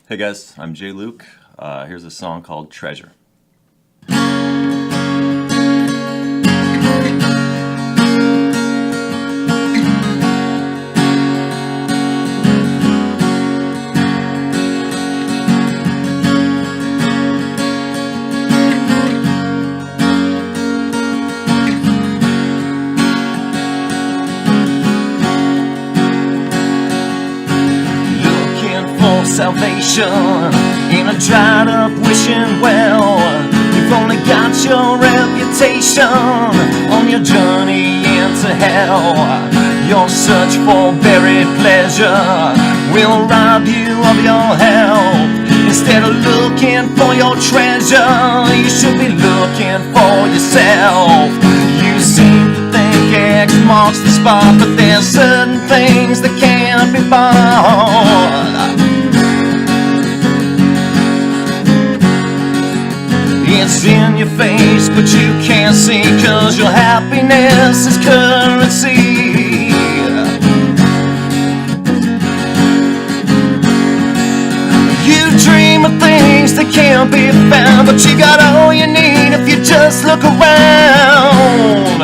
Hey guys, I'm Jay Luke. Here's a song called Treasure. Salvation in a dried up wishing well. You've only got your reputation on your journey into hell. Your search for buried pleasure will rob you of your help. Instead of looking for your treasure, you should be looking for yourself. You seem to think X marks the spot, but there's certain things that can't be bought. It's in your face, but you can't see, 'cause your happiness is currency. You dream of things that can't be found, but you got all you need if you just look around.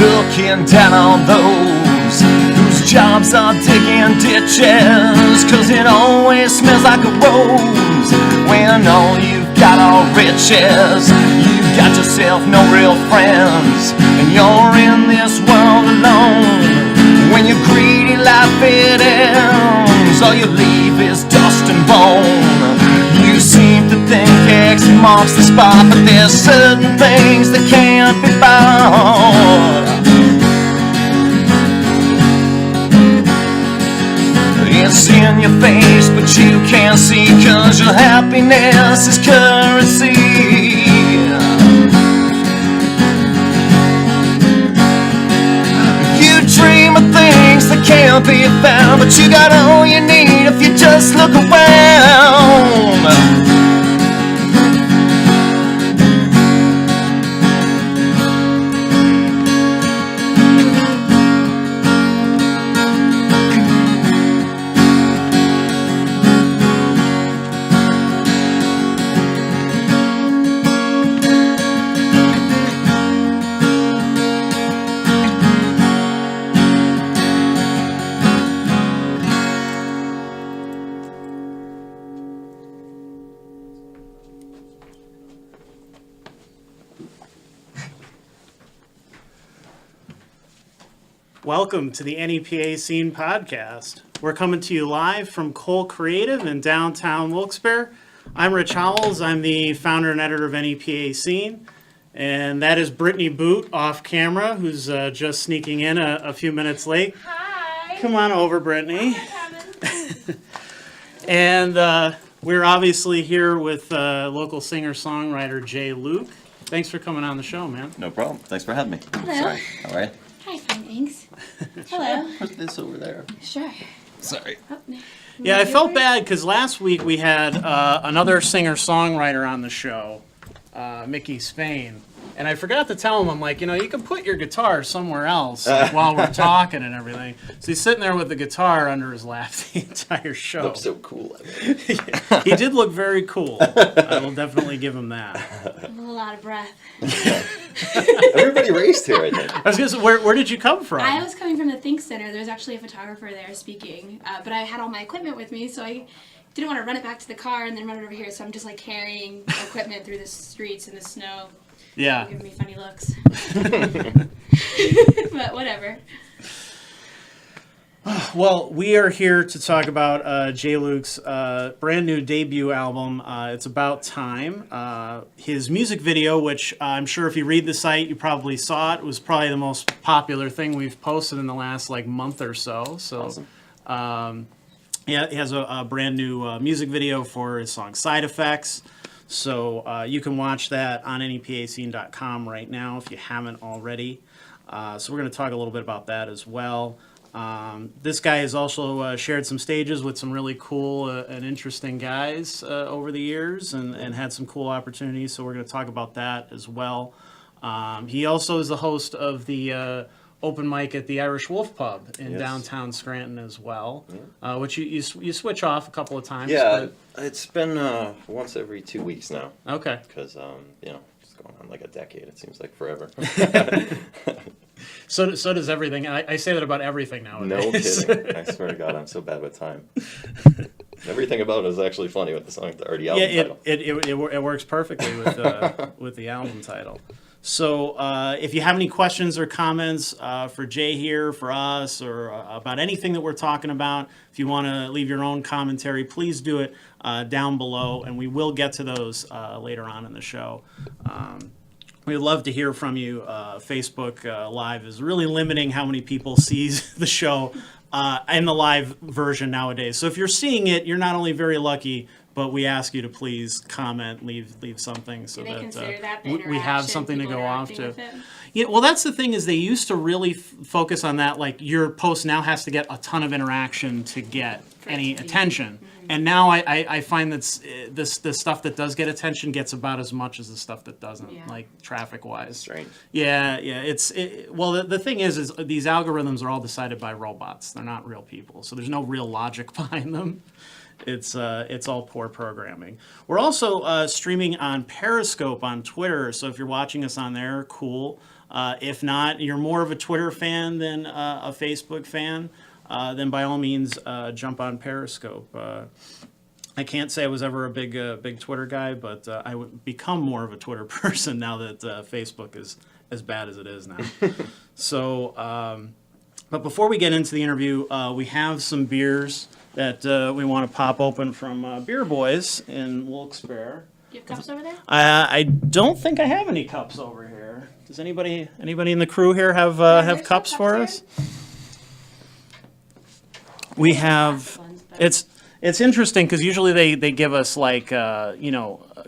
Looking down on those whose jobs are digging ditches, 'cause it always smells like a rose when all you've got are riches. You've got yourself no real friends, and you're in this world alone. When your greedy life it ends, all you leave is dust and bone. You seem to think X marks the spot, but there's certain things that can't be bought. It's in your face, but you can't see, 'cause your happiness is currency. You dream of things that can't be found, but you got all you need if you just look around. Welcome to the NEPA Scene Podcast. We're coming to you live from Cole Creative in downtown Wilkes-Barre. I'm Rich Howells. I'm the founder and editor of NEPA Scene. And that is Brittany Boot off camera, who's just sneaking in a few minutes late. Hi. Come on over, Brittany. And we're obviously here with local singer-songwriter Jay Luke. Thanks for coming on the show, man. No problem. Thanks for having me. Hello. Sorry. All right. Hi, fine, thanks. Hello. What's this over there? Sure. Sorry. Oh, no. Yeah, I felt bad because last week we had another singer-songwriter on the show, Mickey Spain. And I forgot to tell him, I'm like, you can put your guitar somewhere else while we're talking and everything. So he's sitting there with the guitar under his lap the entire show. Looks so cool. He did look very cool. I will definitely give him that. I'm a little out of breath. Everybody raced here, I think. I was gonna say, where did you come from? I was coming from the Think Center. There's actually a photographer there speaking, but I had all my equipment with me, so I didn't want to run it back to the car and then run it over here. So I'm just like carrying equipment through the streets in the snow. Yeah. Giving me funny looks. But whatever. Well, we are here to talk about Jay Luke's brand new debut album, It's About Time. His music video, which I'm sure if you read the site, you probably saw it, was probably the most popular thing we've posted in the last month or so. So, Awesome. He has a brand new music video for his song Side Effects. So you can watch that on NEPAscene.com right now if you haven't already. So we're going to talk a little bit about that as well. This guy has also shared some stages with some really cool and interesting guys over the years and had some cool opportunities. So we're going to talk about that as well. He also is the host of the open mic at the Irish Wolf Pub in downtown Scranton as well, which you switch off a couple of times. Yeah, it's been once every 2 weeks now. Okay. Because, it's going on like a decade. It seems like forever. So does everything. I say that about everything nowadays. No kidding. I swear to God, I'm so bad with time. Everything about it is actually funny with the song, or the album title. It works perfectly with the album title. So if you have any questions or comments for Jay here, for us, or about anything that we're talking about, if you want to leave your own commentary, please do it down below, and we will get to those later on in the show. We'd love to hear from you. Facebook Live is really limiting how many people sees the show in the live version nowadays. So if you're seeing it, you're not only very lucky, but we ask you to please comment, leave something so that we have something to go off to. Yeah, well, that's the thing is they used to really focus on that. Like your post now has to get a ton of interaction to get any attention. Mm-hmm. And now I find that the stuff that does get attention gets about as much as the stuff that doesn't, like traffic-wise. Strange. Yeah. Well, the thing is these algorithms are all decided by robots. They're not real people, so there's no real logic behind them. It's all poor programming. We're also streaming on Periscope on Twitter, so if you're watching us on there, cool. If not, you're more of a Twitter fan than a Facebook fan, then by all means jump on Periscope. I can't say I was ever a big Twitter guy, but I would become more of a Twitter person now that Facebook is as bad as it is now. So, but before we get into the interview, we have some beers that we want to pop open from Beer Boys in Wilkes-Barre. Do you have cups over there? I don't think I have any cups over here. Does anybody in the crew here have cups for us? We have. It's interesting because usually they give us like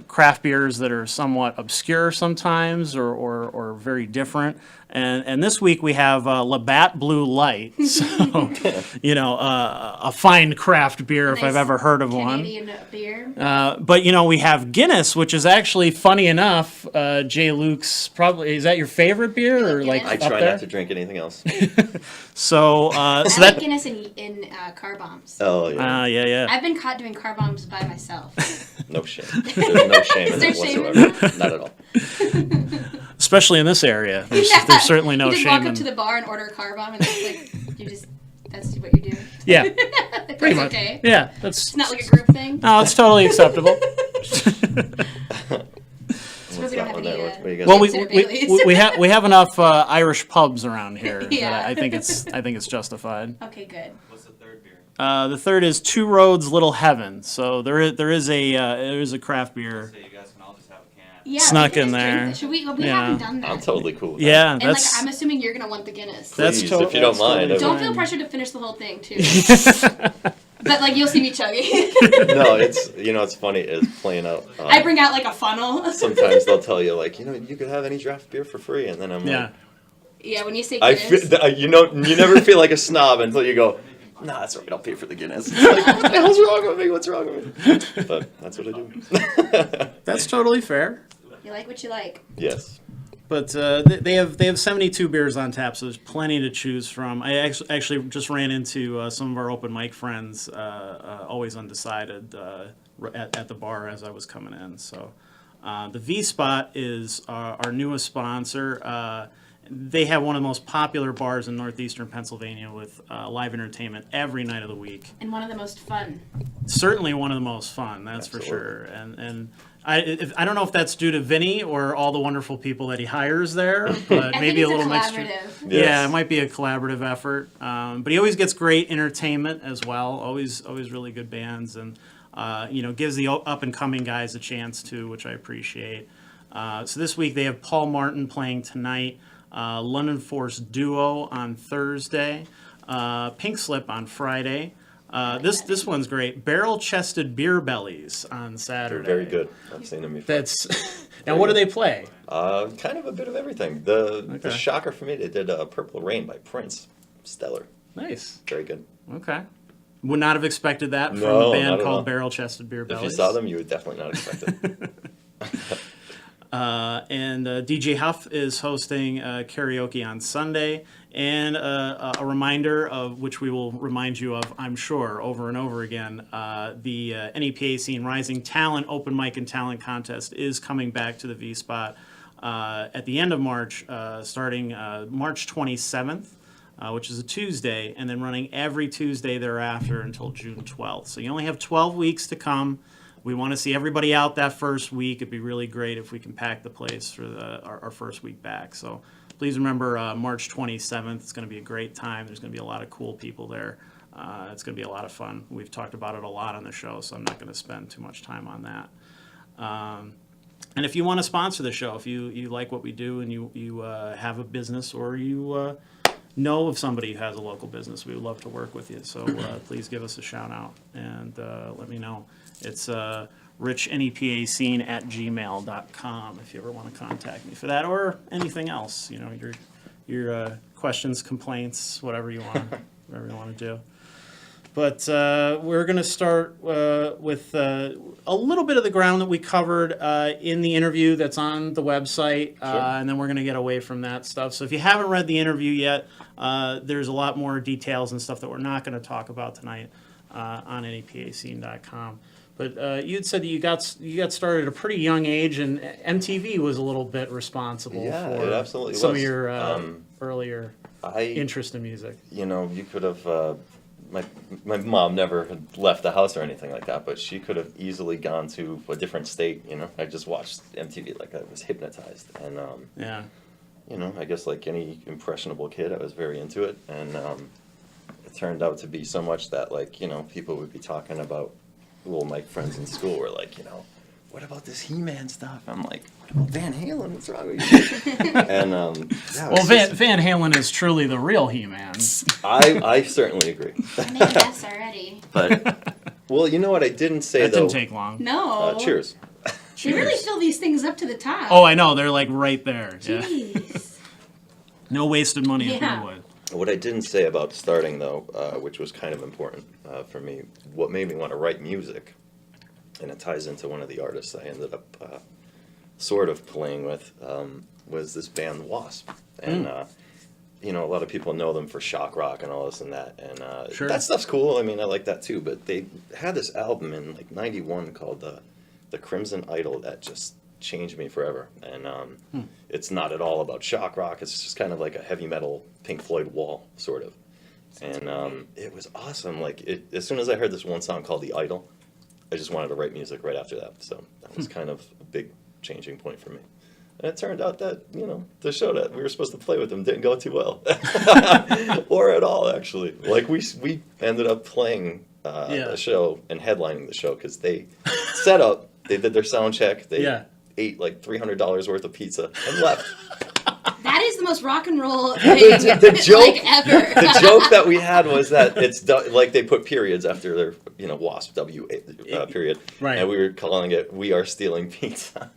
craft beers that are somewhat obscure sometimes or very different. And this week we have Labatt Blue Light, so a fine craft beer if I've ever heard of Canadian one. Beer. But we have Guinness, which is actually funny enough. Jay Luke's probably is that your favorite beer or like I up try there? not to drink anything else. So I that like Guinness in car bombs. Oh yeah. yeah. I've been caught doing car bombs by myself. No shame. There's no shame in it whatsoever. Not at all. Especially in this area, there's certainly no you just shame. walk up to the bar and order a car bomb, and that's what you do. Yeah, pretty much. Okay. Yeah, It's not like a group thing. No, it's totally acceptable. Suppose we don't have any. Well, we have enough Irish pubs around here Yeah. that I think it's justified. Okay, good. What's the third beer? The third is Two Roads Little Heaven. So there is a craft beer. So you guys can all just have a can. Yeah, Snuck we can in just drink there. it. Should we Yeah. haven't done that. I'm totally cool with that. Yeah, And that's I'm assuming you're gonna want the Guinness. that's Please, if you don't mind. Don't feel pressure to finish the whole thing too. But you'll see me chugging. No, it's funny. It's playing out. I bring out a funnel. Sometimes they'll tell you you could have any draft beer for free, and then I'm like, Yeah, when you say I Guinness. feel, you never feel like a snob until you go, nah, that's right, I'll pay for the Guinness. It's like, what the hell's wrong with me? What's wrong with me? But that's what I do. that's totally fair. You like what you like. Yes. But they have 72 beers on tap, so there's plenty to choose from. I actually just ran into some of our open mic friends, always undecided, at the bar as I was coming in. So the V Spot is our newest sponsor. They have one of the most popular bars in northeastern Pennsylvania with live entertainment every night of the week. And one of the most fun. Certainly one of the most fun, that's Absolutely. for sure. And I don't know if that's due to Vinny or all the wonderful people that he hires there, but maybe a little mixture. Yes. Yeah, it might be a collaborative effort. But he always gets great entertainment as well. Always really good bands, and gives the up and coming guys a chance too, which I appreciate. So this week they have Paul Martin playing tonight, London Force Duo on Thursday, Pink Slip on Friday. This one's great. Barrel-chested beer bellies on They're Saturday. very good. I've seen them before. That's now. What do they play? Kind of a bit of everything. The Okay. shocker for me, they did Purple Rain by Prince. Stellar. Nice. Very good. Okay. Would not have expected that from No, a band not at all. called Barrel-chested beer bellies. If you saw them, you would definitely not expect it. And DJ Huff is hosting karaoke on Sunday. And a reminder of which we will remind you of, I'm sure, over and over again, the NEPA Scene Rising Talent Open Mic and Talent Contest is coming back to the V-Spot at the end of March, starting March 27th, which is a Tuesday, and then running every Tuesday thereafter until June 12th. So you only have 12 weeks to come. We want to see everybody out that first week. It'd be really great if we can pack the place for our first week back. So please remember March 27th. It's going to be a great time. There's going to be a lot of cool people there. It's going to be a lot of fun. We've talked about it a lot on the show, so I'm not going to spend too much time on that. And if you want to sponsor the show, if you like what we do and you have a business or you know of somebody who has a local business, we would love to work with you. So please give us a shout out and let me know. It's richnepacene@gmail.com if you ever want to contact me for that or anything else. You know, your questions, complaints, whatever you want to do. But we're going to start with a little bit of the ground that we covered in the interview that's on the website, and then we're going to get away from that stuff. So if you haven't read the interview yet, there's a lot more details and stuff that we're not going to talk about tonight on NEPAscene.com. But you had said that you got started at a pretty young age, and MTV was a little bit responsible Yeah, for it absolutely some was. of your earlier I interest in music. You know, you could have. My mom never had left the house or anything like that, but she could have easily gone to a different state. You know, I just watched MTV like I was hypnotized, and Yeah. you know, I guess like any impressionable kid, I was very into it, and it turned out to be so much that like you know people would be talking about. Well, my friends in school were like, you know, what about this He-Man stuff? I'm like, what about Van Halen? What's wrong with you? And yeah, Well, Van Halen is truly the real He-Man. I certainly agree. I made a guess already. But well, you know what I didn't say That though. didn't take long. No. Cheers. They really fill these things up to the top. Oh, I know. They're like right there. Yeah. Jeez. No wasted money if Yeah. we would. What I didn't say about starting though, which was kind of important for me, what made me want to write music, and it ties into one of the artists I ended up sort of playing with, was this band Wasp, and you know a lot of people know them for shock rock and all this and that, and Sure. that stuff's cool. I mean, I like that too. But they had this album in like '91 called the Crimson Idol that just changed me forever, and it's not at all about shock rock. It's just kind of like a heavy metal Pink Floyd Wall sort of, and it was awesome. Like as soon as I heard this one song called The Idol, I just wanted to write music right after that. So that was kind of a big changing point for me. And it turned out that, you know, the show that we were supposed to play with them didn't go too well. Or at all, actually. Like, we ended up playing the show and headlining the show because they set up, they did their sound check, they ate like $300 worth of pizza and left. That is the most rock and roll thing The joke, like ever. the joke that we had was that it's like they put periods after their, you know, WASP, period. Right. And we were calling it, "We Are Stealing Pizza."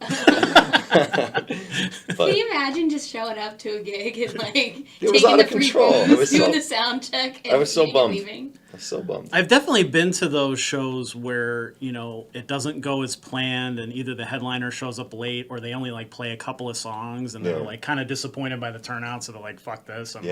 Can you imagine just showing up to a gig and like It was taking out the of free control. booze, It was doing so- the sound check, and I was so eating and bummed. leaving? I'm so bummed. I've definitely been to those shows where, you know, it doesn't go as planned and either the headliner shows up late or they only like play a couple of songs and they're like kind of disappointed by the turnout, so they're like, fuck this, I'm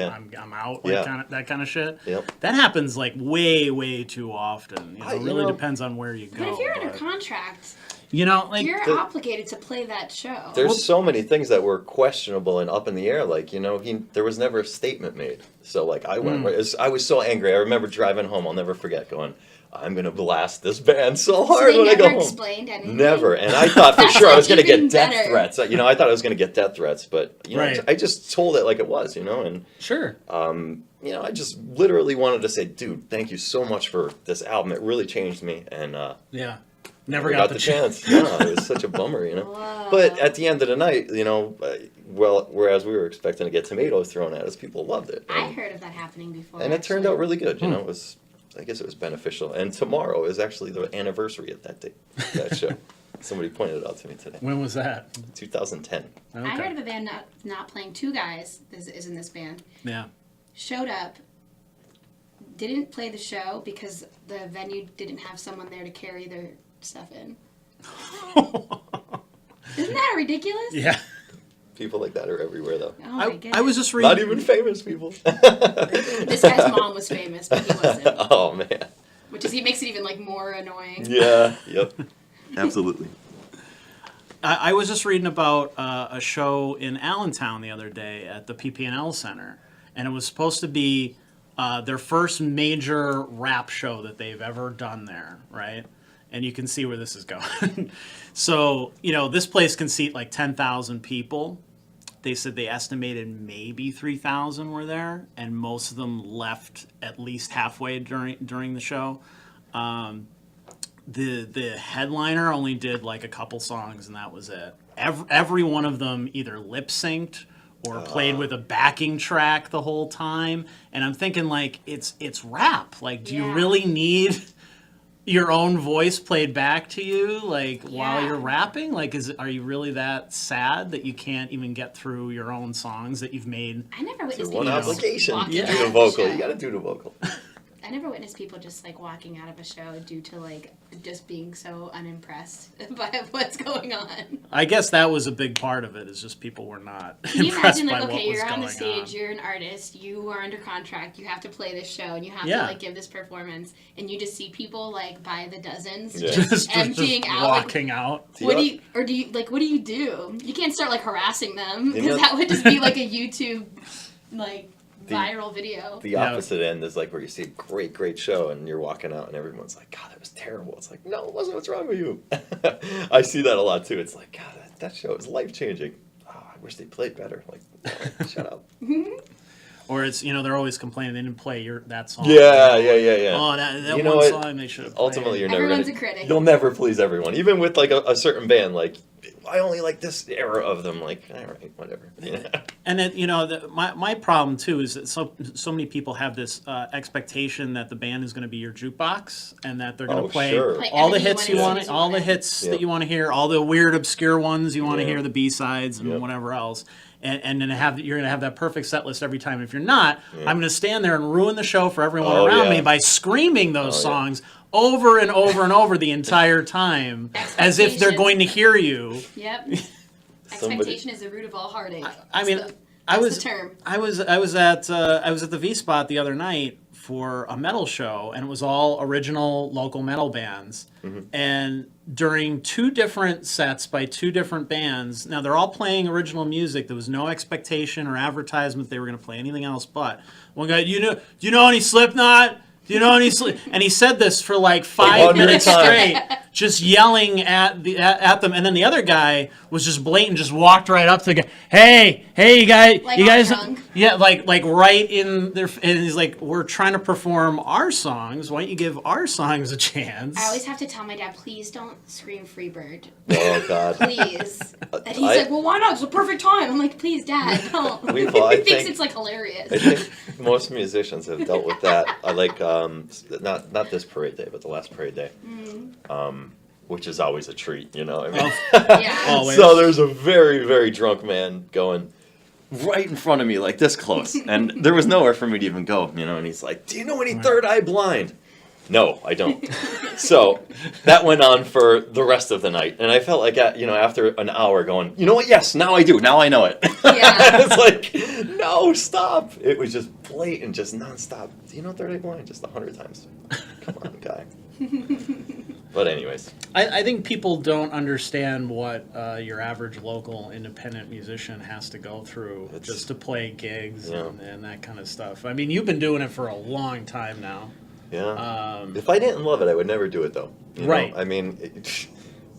out, like that kind of shit. Yep. That happens like way too often. You know, it really know- depends on where you go. But if you're under contract, you know, like you're obligated to play that show. There's so many things that were questionable and up in the air. Like, you know, there was never a statement made. So, like, I went. I was so angry. I remember driving home. I'll never forget going, I'm going to blast this band so hard they when I go never home. explained anything? Never. And I thought for sure I was going to Even get death better. threats. You know, I thought I was going to get death threats. But, you know, Right. I just told it like it was, you know. And, sure. you know, I just literally wanted to say, dude, thank you so much for this album. It really changed me. And, Never got got the chance. No, it was such a bummer, you know. Whoa. But at the end of the night, you know, whereas we were expecting to get tomatoes thrown at us, people loved it. I heard of that happening before. And it turned out really good. You know, it I guess it was beneficial. And tomorrow is actually the anniversary of that show. Somebody pointed it out to me today. When was that? 2010. I heard of a band not playing. Two guys is in this band. Yeah. Showed up, didn't play the show because the venue didn't have someone there to carry their stuff in. Isn't that ridiculous? Yeah. People like that are everywhere, though. Oh my goodness. I was just reading. Not even famous people. This guy's mom was famous, but he wasn't. Oh, man. He makes it even like more annoying. Yeah, yep. Absolutely. I was just reading about a show in Allentown the other day at the PP&L Center, and it was supposed to be their first major rap show that they've ever done there, right? And you can see where this is going. So, this place can seat like 10,000 people. They said they estimated maybe 3,000 were there, and most of them left at least halfway during the show. The headliner only did like a couple songs, and that was it. Every one of them either lip synced or played with a backing track the whole time. And I'm thinking, like, it's rap. Like, do you really need your own voice played back to you, like, while you're rapping? Like, are you really that sad that you can't even get through your own songs that you've made? I never witnessed One people obligation. walking You out do of the a vocal. show. You got to do the vocal. I never witnessed people just like walking out of a show due to like just being so unimpressed by what's going on. I guess that was a big part of it, is just people were not Can you impressed imagine, by like, what okay, was you're on going the stage, on. you're an artist, you are under contract, you have to play this show, and you have to like give this performance, and you just see people like by the dozens just emptying out, walking out. What do you do? You can't start like harassing them because that would just be like a YouTube like viral video. The opposite end is like where you see a great show and you're walking out and everyone's like, God, that was terrible. It's like, no, it wasn't. What's wrong with you? I see that a lot too. It's like, God, that show is life-changing. Oh, I wish they played better. Like, no, shut up. Or it's, they're always complaining they didn't play that song. Yeah. Oh, that one song they should have played. Ultimately, you're never Everyone's a critic. You'll never please everyone. Even with like a certain band, like, I only like this era of them. Like, all right, whatever. Yeah. And then, my problem too is that so many people have this expectation that the band is going to be your jukebox and that they're going to play all the hits you want, all the hits that you want to hear, all the weird obscure ones you want to hear, the B-sides and whatever else. And then you're going to have that perfect set list every time. If you're not, I'm going to stand there and ruin the show for everyone around me by screaming those songs over and over and over the entire time, as if they're going to hear you. Yep. Expectation is the root of all heartache. I mean, I was at the V Spot the other night for a metal show, and it was all original local metal bands. And during two different sets by two different bands, now they're all playing original music. There was no expectation or advertisement they were going to play anything else. But one guy, do you know any Slipknot? Do you know any And he said this for like 5 minutes straight, just yelling at them. And then the other guy was just blatant, just walked right up to the guy. Hey, you guys, drunk. yeah, like right in their. And he's like, we're trying to perform our songs. Why don't you give our songs a chance? I always have to tell my dad, please don't scream Freebird. Oh, God. Please. And he's like, well, why not? It's the perfect time. I'm like, please, Dad, don't. He thinks it's like hilarious. I think most musicians have dealt with that. I like, not this parade day, but the last parade day. Which is always a treat, I mean, Always. So there's a very, very drunk man going right in front of me, like this close, and there was nowhere for me to even go, and he's like, "Do you know any Third Eye Blind?" No, I don't. So that went on for the rest of the night, and I felt like, after an hour, going, you know what? Yes, now I do. Now I know it. Yeah. It's like, no, stop. It was just blatant, just nonstop. Do you know Third Eye Blind? Just 100 times. Come on, guy. But anyways, I think people don't understand what your average local independent musician has to go through just to play gigs and that kind of stuff. I mean, you've been doing it for a long time now. Yeah. If I didn't love it, I would never do it, though. Right. I mean,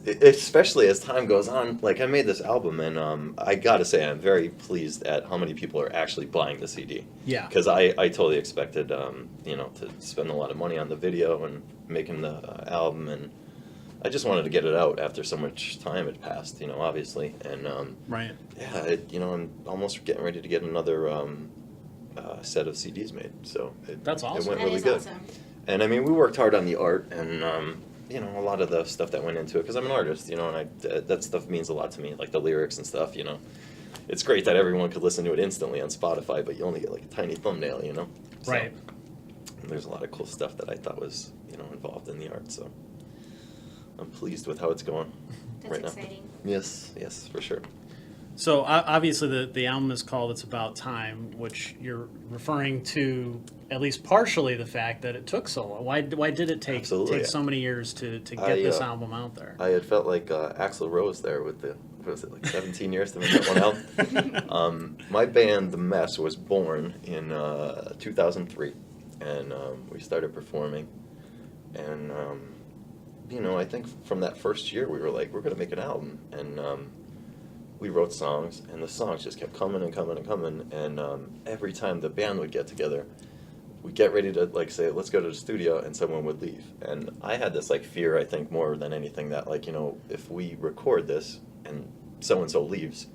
especially as time goes on. Like, I made this album, and I gotta say, I'm very pleased at how many people are actually buying the CD. Yeah. Because I totally expected, to spend a lot of money on the video and making the album, and I just wanted to get it out after so much time had passed, obviously. And, Right. yeah, I'm almost getting ready to get another set of CDs made. So That's awesome. it went That really is good. awesome. And I mean, we worked hard on the art and, you know, a lot of the stuff that went into it, because I'm an artist, you know, and that stuff means a lot to me, like the lyrics and stuff, you know. It's great that everyone could listen to it instantly on Spotify, but you only get like a tiny thumbnail, you know. So, Right. and there's a lot of cool stuff that I thought was, you know, involved in the art, so I'm pleased with how it's going That's right exciting. now. Yes, for sure. So obviously the album is called It's About Time, which you're referring to at least partially the fact that it took so long. Why did it take so many years to get this album out there? I had felt like Axl Rose there with the, what was it, like 17 years to make that one album? My band, The Mess, was born in 2003, and we started performing. And, you know, I think from that first year we were like, we're going to make an album. And we wrote songs, and the songs just kept coming and coming and coming. And every time the band would get together, we'd get ready to, like, say, let's go to the studio, and someone would leave. And I had this, like, fear, I think, more than anything, that, like, you know, if we record this and so-and-so leaves,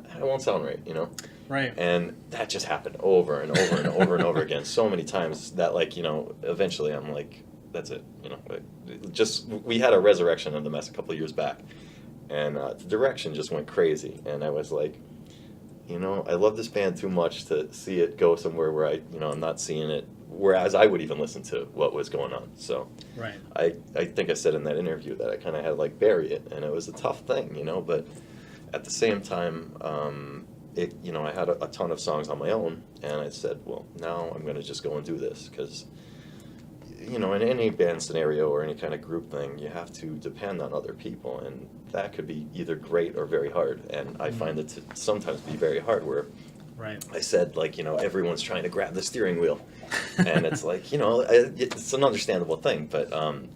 it won't sound right, you know? Right. And that just happened over and over and over and over again so many times that, like, you know, eventually I'm like, that's it, you know? We had a resurrection of The Mess a couple of years back, and the direction just went crazy, and I was like, you know, I love this band too much to see it go somewhere where I'm not seeing it, whereas I would even listen to what was going on. So right. I think I said in that interview that I kind of had to, like, bury it, and it was a tough thing, you know, but at the same time, you know, I had a ton of songs on my own, and I said, well, now I'm going to just go and do this, because, you know, in any band scenario or any kind of group thing, you have to depend on other people, and that could be either great or very hard, and I find it to sometimes be very hard, where Right. I said, like, you know, everyone's trying to grab the steering wheel, and it's like, you know, it's an understandable thing, but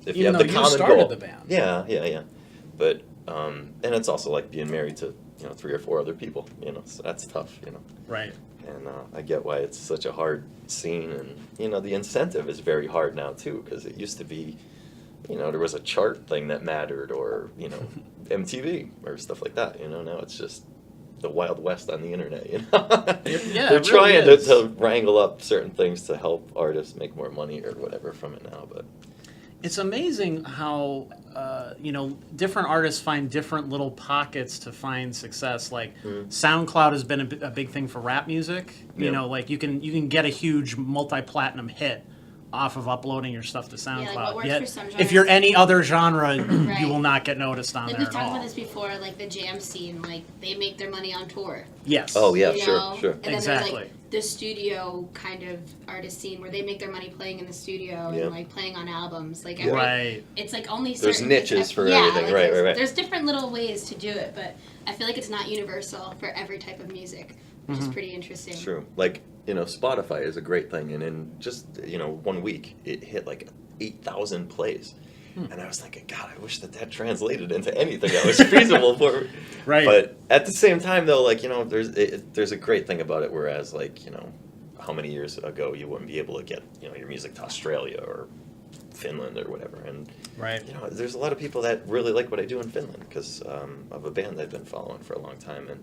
if you Even have the though you common started goal, the band. yeah, but and it's also like being married to, you know, 3 or 4 other people, you know, so that's tough, you know. Right. And I get why it's such a hard scene, and, you know, the incentive is very hard now too, because it used to be, you know, there was a chart thing that mattered, or, you know, MTV or stuff like that, you know. Now it's just the Wild West on the internet, you know. Yeah, They're it trying really is. to wrangle up certain things to help artists make more money or whatever from it now, but It's amazing how, you know, different artists find different little pockets to find success. Like SoundCloud has been a big thing for rap music. You Yeah. know, like you can get a huge multi-platinum hit off of uploading your stuff to SoundCloud. what works Yet, for some if genres- you're any other genre, Right. you will not get noticed on Like there we've at talked all. about this before, like the jam scene, like they make their money on tour. Yes. oh yeah, you sure, know? sure. And then Exactly. there's like the studio kind of artist scene where they make their money playing in the studio Yeah. and like playing on albums. Like Right. it's like only There's certain niches for yeah, everything, like right, there's, right. There's different little ways to do it, but I feel like it's not universal for every type of music, which is pretty interesting. It's true. Like, you know, Spotify is a great thing, and in just, you know, 1 week, it hit like 8,000 plays. And I was thinking, God, I wish that translated into anything that was feasible for. Right. But at the same time, though, like, you know, there's a great thing about it. Whereas, like, you know, how many years ago you wouldn't be able to get, you know, your music to Australia or Finland or whatever. And Right. you know, there's a lot of people that really like what I do in Finland because of a band I've been following for a long time, and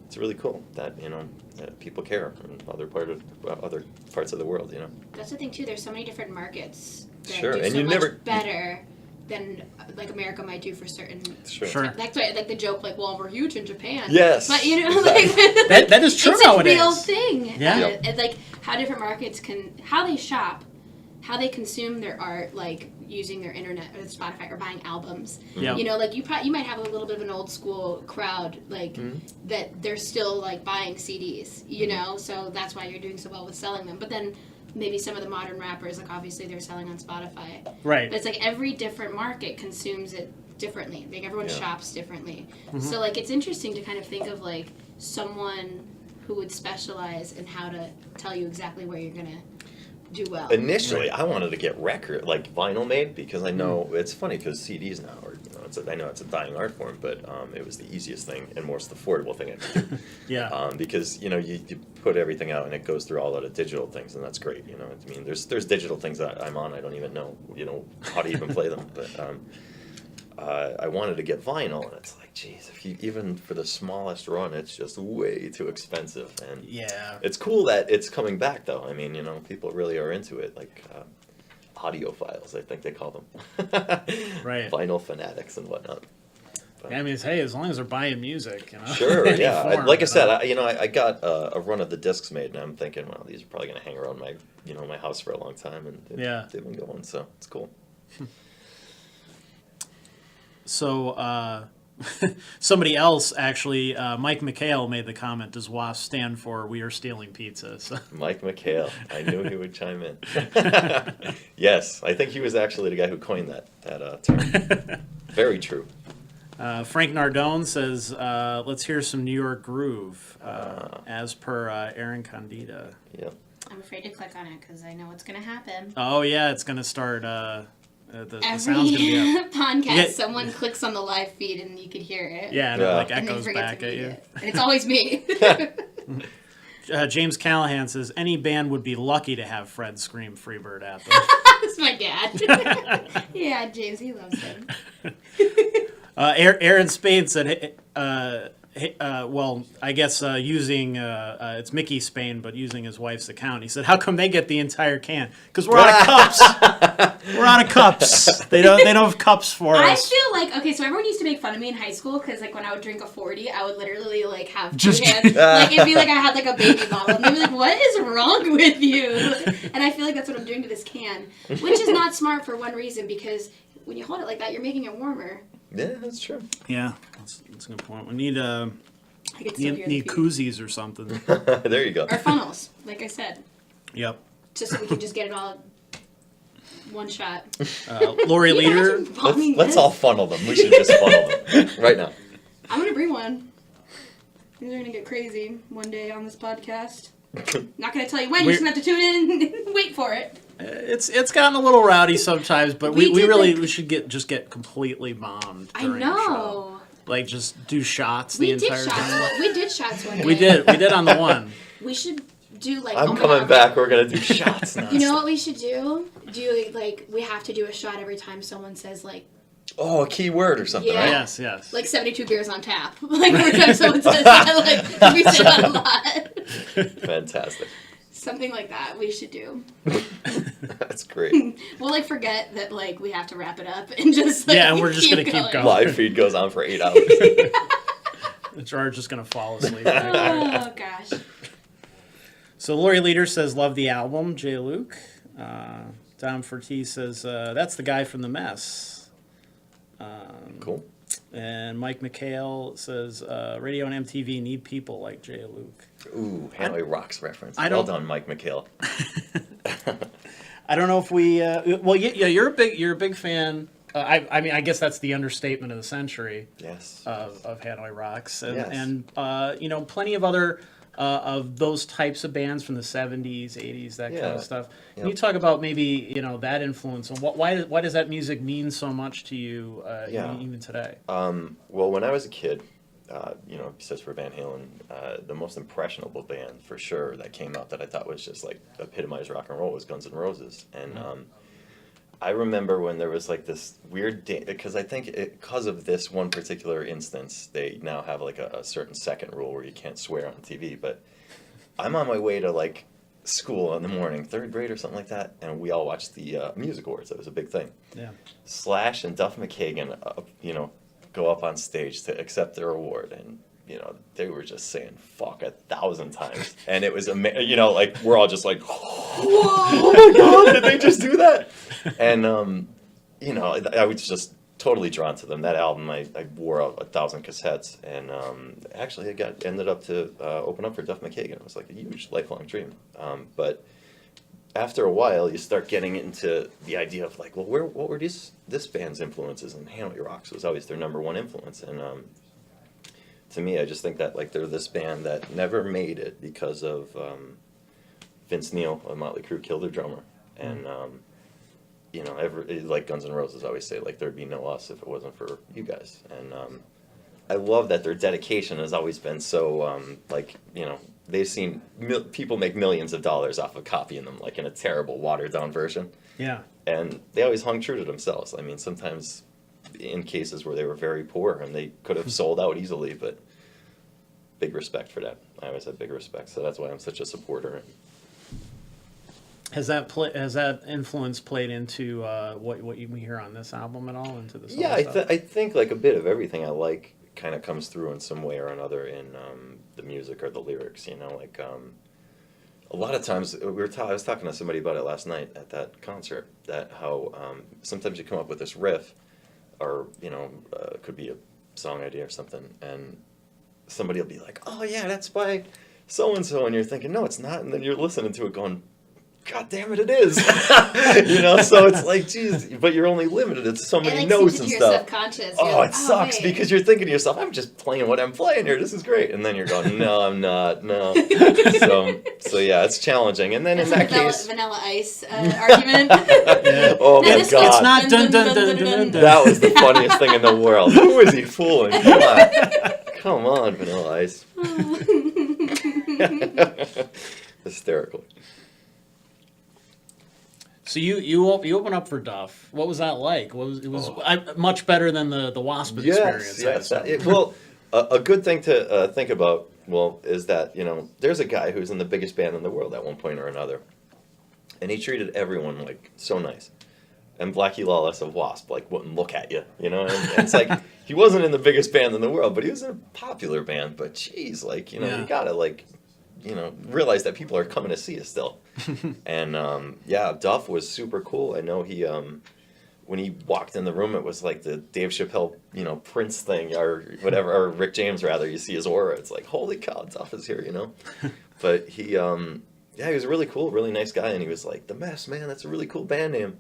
it's really cool that, you know, that people care in other parts of the world, you know. That's the thing too. There's so many different markets that Sure, do and so you much never- better than like America might do for certain. Sure. That's why, like the joke, like, well, we're huge in Japan. Yes, but you know, exactly. like That is true it's nowadays. a real thing. Yeah. Yep. It's like how different markets how they shop, how they consume their art, like using their internet or Spotify or buying albums. Yeah. You know, like you might have a little bit of an old school crowd, like that they're still like buying CDs. You know, so that's why you're doing so well with selling them. But then maybe some of the modern rappers, like obviously they're selling on Spotify. Right. But it's like every different market consumes it differently. Like everyone Yeah. shops differently. So like it's interesting to kind of think of like someone who would specialize in how to tell you exactly where you're gonna do well. Initially, I wanted to get vinyl made, because I know it's funny because CDs now are, you know, I know it's a dying art form, but it was the easiest thing and most affordable thing I could do. Yeah. Because, you know, you put everything out and it goes through all of the digital things, and that's great. You know, I mean, there's digital things that I'm on, I don't even know, you know, how to even play them, but I wanted to get vinyl, and it's like, geez, even for the smallest run, it's just way too expensive. And Yeah. it's cool that it's coming back, though. I mean, you know, people really are into it. Like, audiophiles, I think they call them. Right. Vinyl fanatics and whatnot. I mean, hey, as long as they're buying music, you know. Sure, any yeah. form, Like I said, I got a run of the discs made, and I'm thinking, well, these are probably going to hang around my house for a long time, and they've been going, so it's cool. So, somebody else actually, Mike McHale made the comment, does WASP stand for We Are Stealing Pizza? So. Mike McHale. I knew he would chime in. Yes, I think he was actually the guy who coined that term. Very true. Frank Nardone says, let's hear some New York groove, as per Aaron Condita. Yep. I'm afraid to click on it because I know what's going to happen. Oh, yeah, it's going to start, the Every sound's going to be up. podcast, someone clicks on the live feed and you can hear it. Yeah, and it like And they echoes forget back to at mute you. it. And it's always me. James Callahan says, any band would be lucky to have Fred scream Freebird at them. That's my dad. Yeah, James, he loves him. Aaron Spade said, well, I guess using, it's Mickey Spain, but using his wife's account. He said, how come they get the entire can? Because we're out of cups. We're out of cups. They don't have cups for I us. feel like, okay, so everyone used to make fun of me in high school because, like, when I would drink a 40, I would literally, like, have two hands. Like, it'd be like I had, like, a baby bottle. And they'd be like, what is wrong with you? And I feel like that's what I'm doing to this can, which is not smart for one reason, because when you hold it like that, you're making it warmer. Yeah, that's true. Yeah, that's a good point. We need I could still hear the need beat. koozies or something. There you go. Or funnels, like I said. Yep. Just so we can just get it all one shot. Lori Can you Leader. imagine bombing Let's this? all funnel them. We should just funnel them right now. I'm going to bring one. Things are going to get crazy one day on this podcast. Not going to tell you when. You're just going to have to tune in and wait for it. It's gotten a little rowdy sometimes, but we did, really like- we should get completely bombed. I During the show. know. Like just do shots We the did entire shots. time. We did shots one day. We did on the one. We should do like. I'm oh my coming God. back. We're going to do shots now. You know what we should do? Like we have to do a shot every time someone says like Oh, a key word or something, Yeah. right? Yes. like 72 beers on tap. Like every time someone says that, like we say that a lot. Fantastic. Something like that we should do. That's great. We'll like forget that like we have to wrap it up and just like, Yeah, and we're just gonna keep going. Live feed goes on for 8 hours. George's just gonna fall asleep. Oh gosh. So Lori Leader says, love the album. Jay Luke. Dom Fortis says, that's the guy from The Mess. Cool. And Mike McHale says, radio and MTV need people like Jay Luke. Ooh, Hanoi Rocks reference. I Well don't- done, Mike McHale. I don't know if we. Well, yeah, you're a big fan. I mean, I guess that's the understatement of the century. Yes. Of Hanoi Rocks, and, Yes. and you know, plenty of other of those types of bands from the 70s, 80s, that kind Yeah. of stuff. Can Yep. you talk about maybe that influence and why does that music mean so much to you Yeah. even today? Well, when I was a kid, besides for Van Halen, the most impressionable band for sure that came out that I thought was just like epitomized rock and roll was Guns N' Roses. And I remember when there was like this weird, because I think because of this one particular instance, they now have like a certain second rule where you can't swear on TV. But I'm on my way to like school in the morning, 3rd grade or something like that, and we all watched the music awards. That was a big thing. Yeah. Slash and Duff McKagan, go up on stage to accept their award, and they were just saying "fuck" 1,000 times, and it was like we're all just like, "Oh my god, did they just do that?" And I was just totally drawn to them. That album, I wore out 1,000 cassettes, and actually I ended up to open up for Duff McKagan. It was like a huge lifelong dream, but after a while, you start getting into the idea of like, well, what were this band's influences? And Hanoi Rocks was always their number one influence. And to me, I just think that like they're this band that never made it because of Vince Neil of Motley Crue killed their drummer. And like Guns N' Roses always say, like there'd be no us if it wasn't for you guys. And I love that their dedication has always been so they've seen people make millions of dollars off of copying them, like in a terrible, watered-down version. Yeah. And they always hung true to themselves. I mean, sometimes in cases where they were very poor and they could have sold out easily, but big respect for that. I always have big respect, so that's why I'm such a supporter. Has that influence played into what you hear on this album at all? Into this? Yeah, I think like a bit of everything I like kind of comes through in some way or another in the music or the lyrics. You know, like a lot of times I was talking to somebody about it last night at that concert. That how sometimes you come up with this riff, or it could be a song idea or something, and somebody will be like, "Oh yeah, that's by so and so," and you're thinking, "No, it's not," and then you're listening to it going, God damn it, it is. So it's like, geez, but you're only limited to so many notes and stuff. Subconscious. Oh, like, it sucks because you're thinking to yourself, I'm just playing what I'm playing here. This is great. And then you're going, no, I'm not. No. So yeah, it's challenging. And then that's in that case, Vanilla Ice argument. Yeah. Oh my God, it's not dun dun dun dun dun. That was the funniest thing in the world. Who is he fooling? Come on, Vanilla Ice. Hysterical. So you open up for Duff. What was that like? It was much better than the Wasp experience. Yes. A good thing to think about, is that there's a guy who's in the biggest band in the world at one point or another, and he treated everyone like so nice. And Blackie Lawless of Wasp wouldn't look at you, and it's like he wasn't in the biggest band in the world, but he was in a popular band. But geez, you gotta realize that people are coming to see you still. And Duff was super cool. I know he when he walked in the room, it was like the Dave Chappelle Prince thing or whatever, or Rick James rather. You see his aura, it's like, holy cow, Duff is here, But he he was really cool, really nice guy, and he was like, The Mess, man, that's a really cool band name.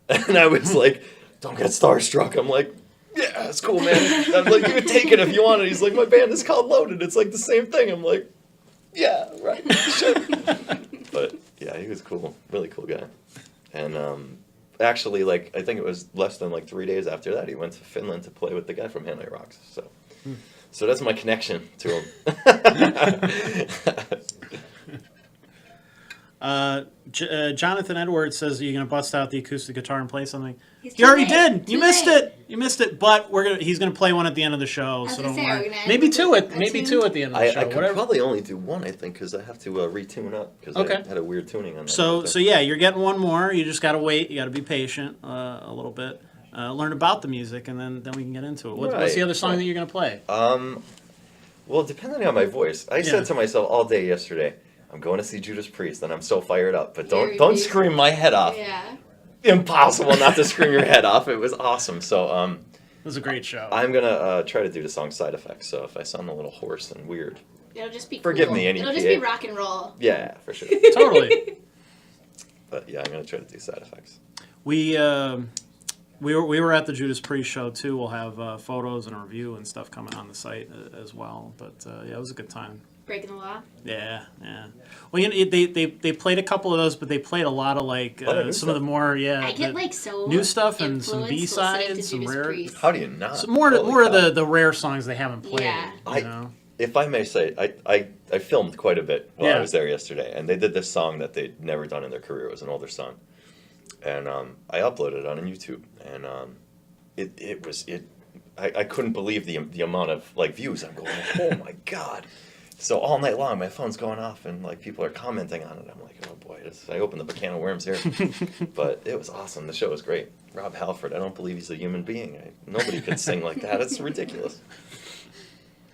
And I was like, don't get starstruck. I'm like, yeah, that's cool, man. I'm like, you would take it if you wanted. He's like, my band is called Loaded. It's like the same thing. I'm like, yeah, right, sure. But yeah, he was cool, really cool guy. And actually, I think it was less than 3 days after that, he went to Finland to play with the guy from Hanoi Rocks. So that's my connection to him. Jonathan Edwards says, "Are you going to bust out the acoustic guitar and play something?" You already did. You missed it. You missed it. But he's going to play one at the end of the show, so don't worry. Maybe two at the end of the show. I could probably only do one, I think, because I have to retune up because I had a weird tuning on that. So yeah, you're getting one more. You just got to wait. You got to be patient a little bit. Learn about the music, and then we can get into it. What's the other song that you're going to play? Well, depending on my voice, I said to myself all day yesterday, I'm going to see Judas Priest, and I'm so fired up. But don't scream my head off. Yeah. Impossible not to scream your head off. It was awesome. So it was a great show. I'm gonna try to do the song Side Effects. So if I sound a little hoarse and weird, it'll just be forgive cool. me, NEPA. It'll just be rock and roll. Yeah, for sure. Totally. But yeah, I'm gonna try to do Side Effects. We were at the Judas Priest show too. We'll have photos and a review and stuff coming on the site as well. But yeah, it was a good time. Breaking the Law. Yeah. Well, they played a couple of those, but they played a lot of some of the more I get so new stuff and some B-sides, some rare. How do you not? So more of the rare songs they haven't played. Yeah. If I may say, I filmed quite a bit while I was there yesterday, and they did this song that they'd never done in their career. It was an older song, and I uploaded it on YouTube, and I couldn't believe the amount of views. I'm going, oh my God. So all night long, my phone's going off, and people are commenting on it. I'm like, oh boy, I opened up a can of worms here. But it was awesome. The show was great. Rob Halford, I don't believe he's a human being. Nobody could sing like that. It's ridiculous.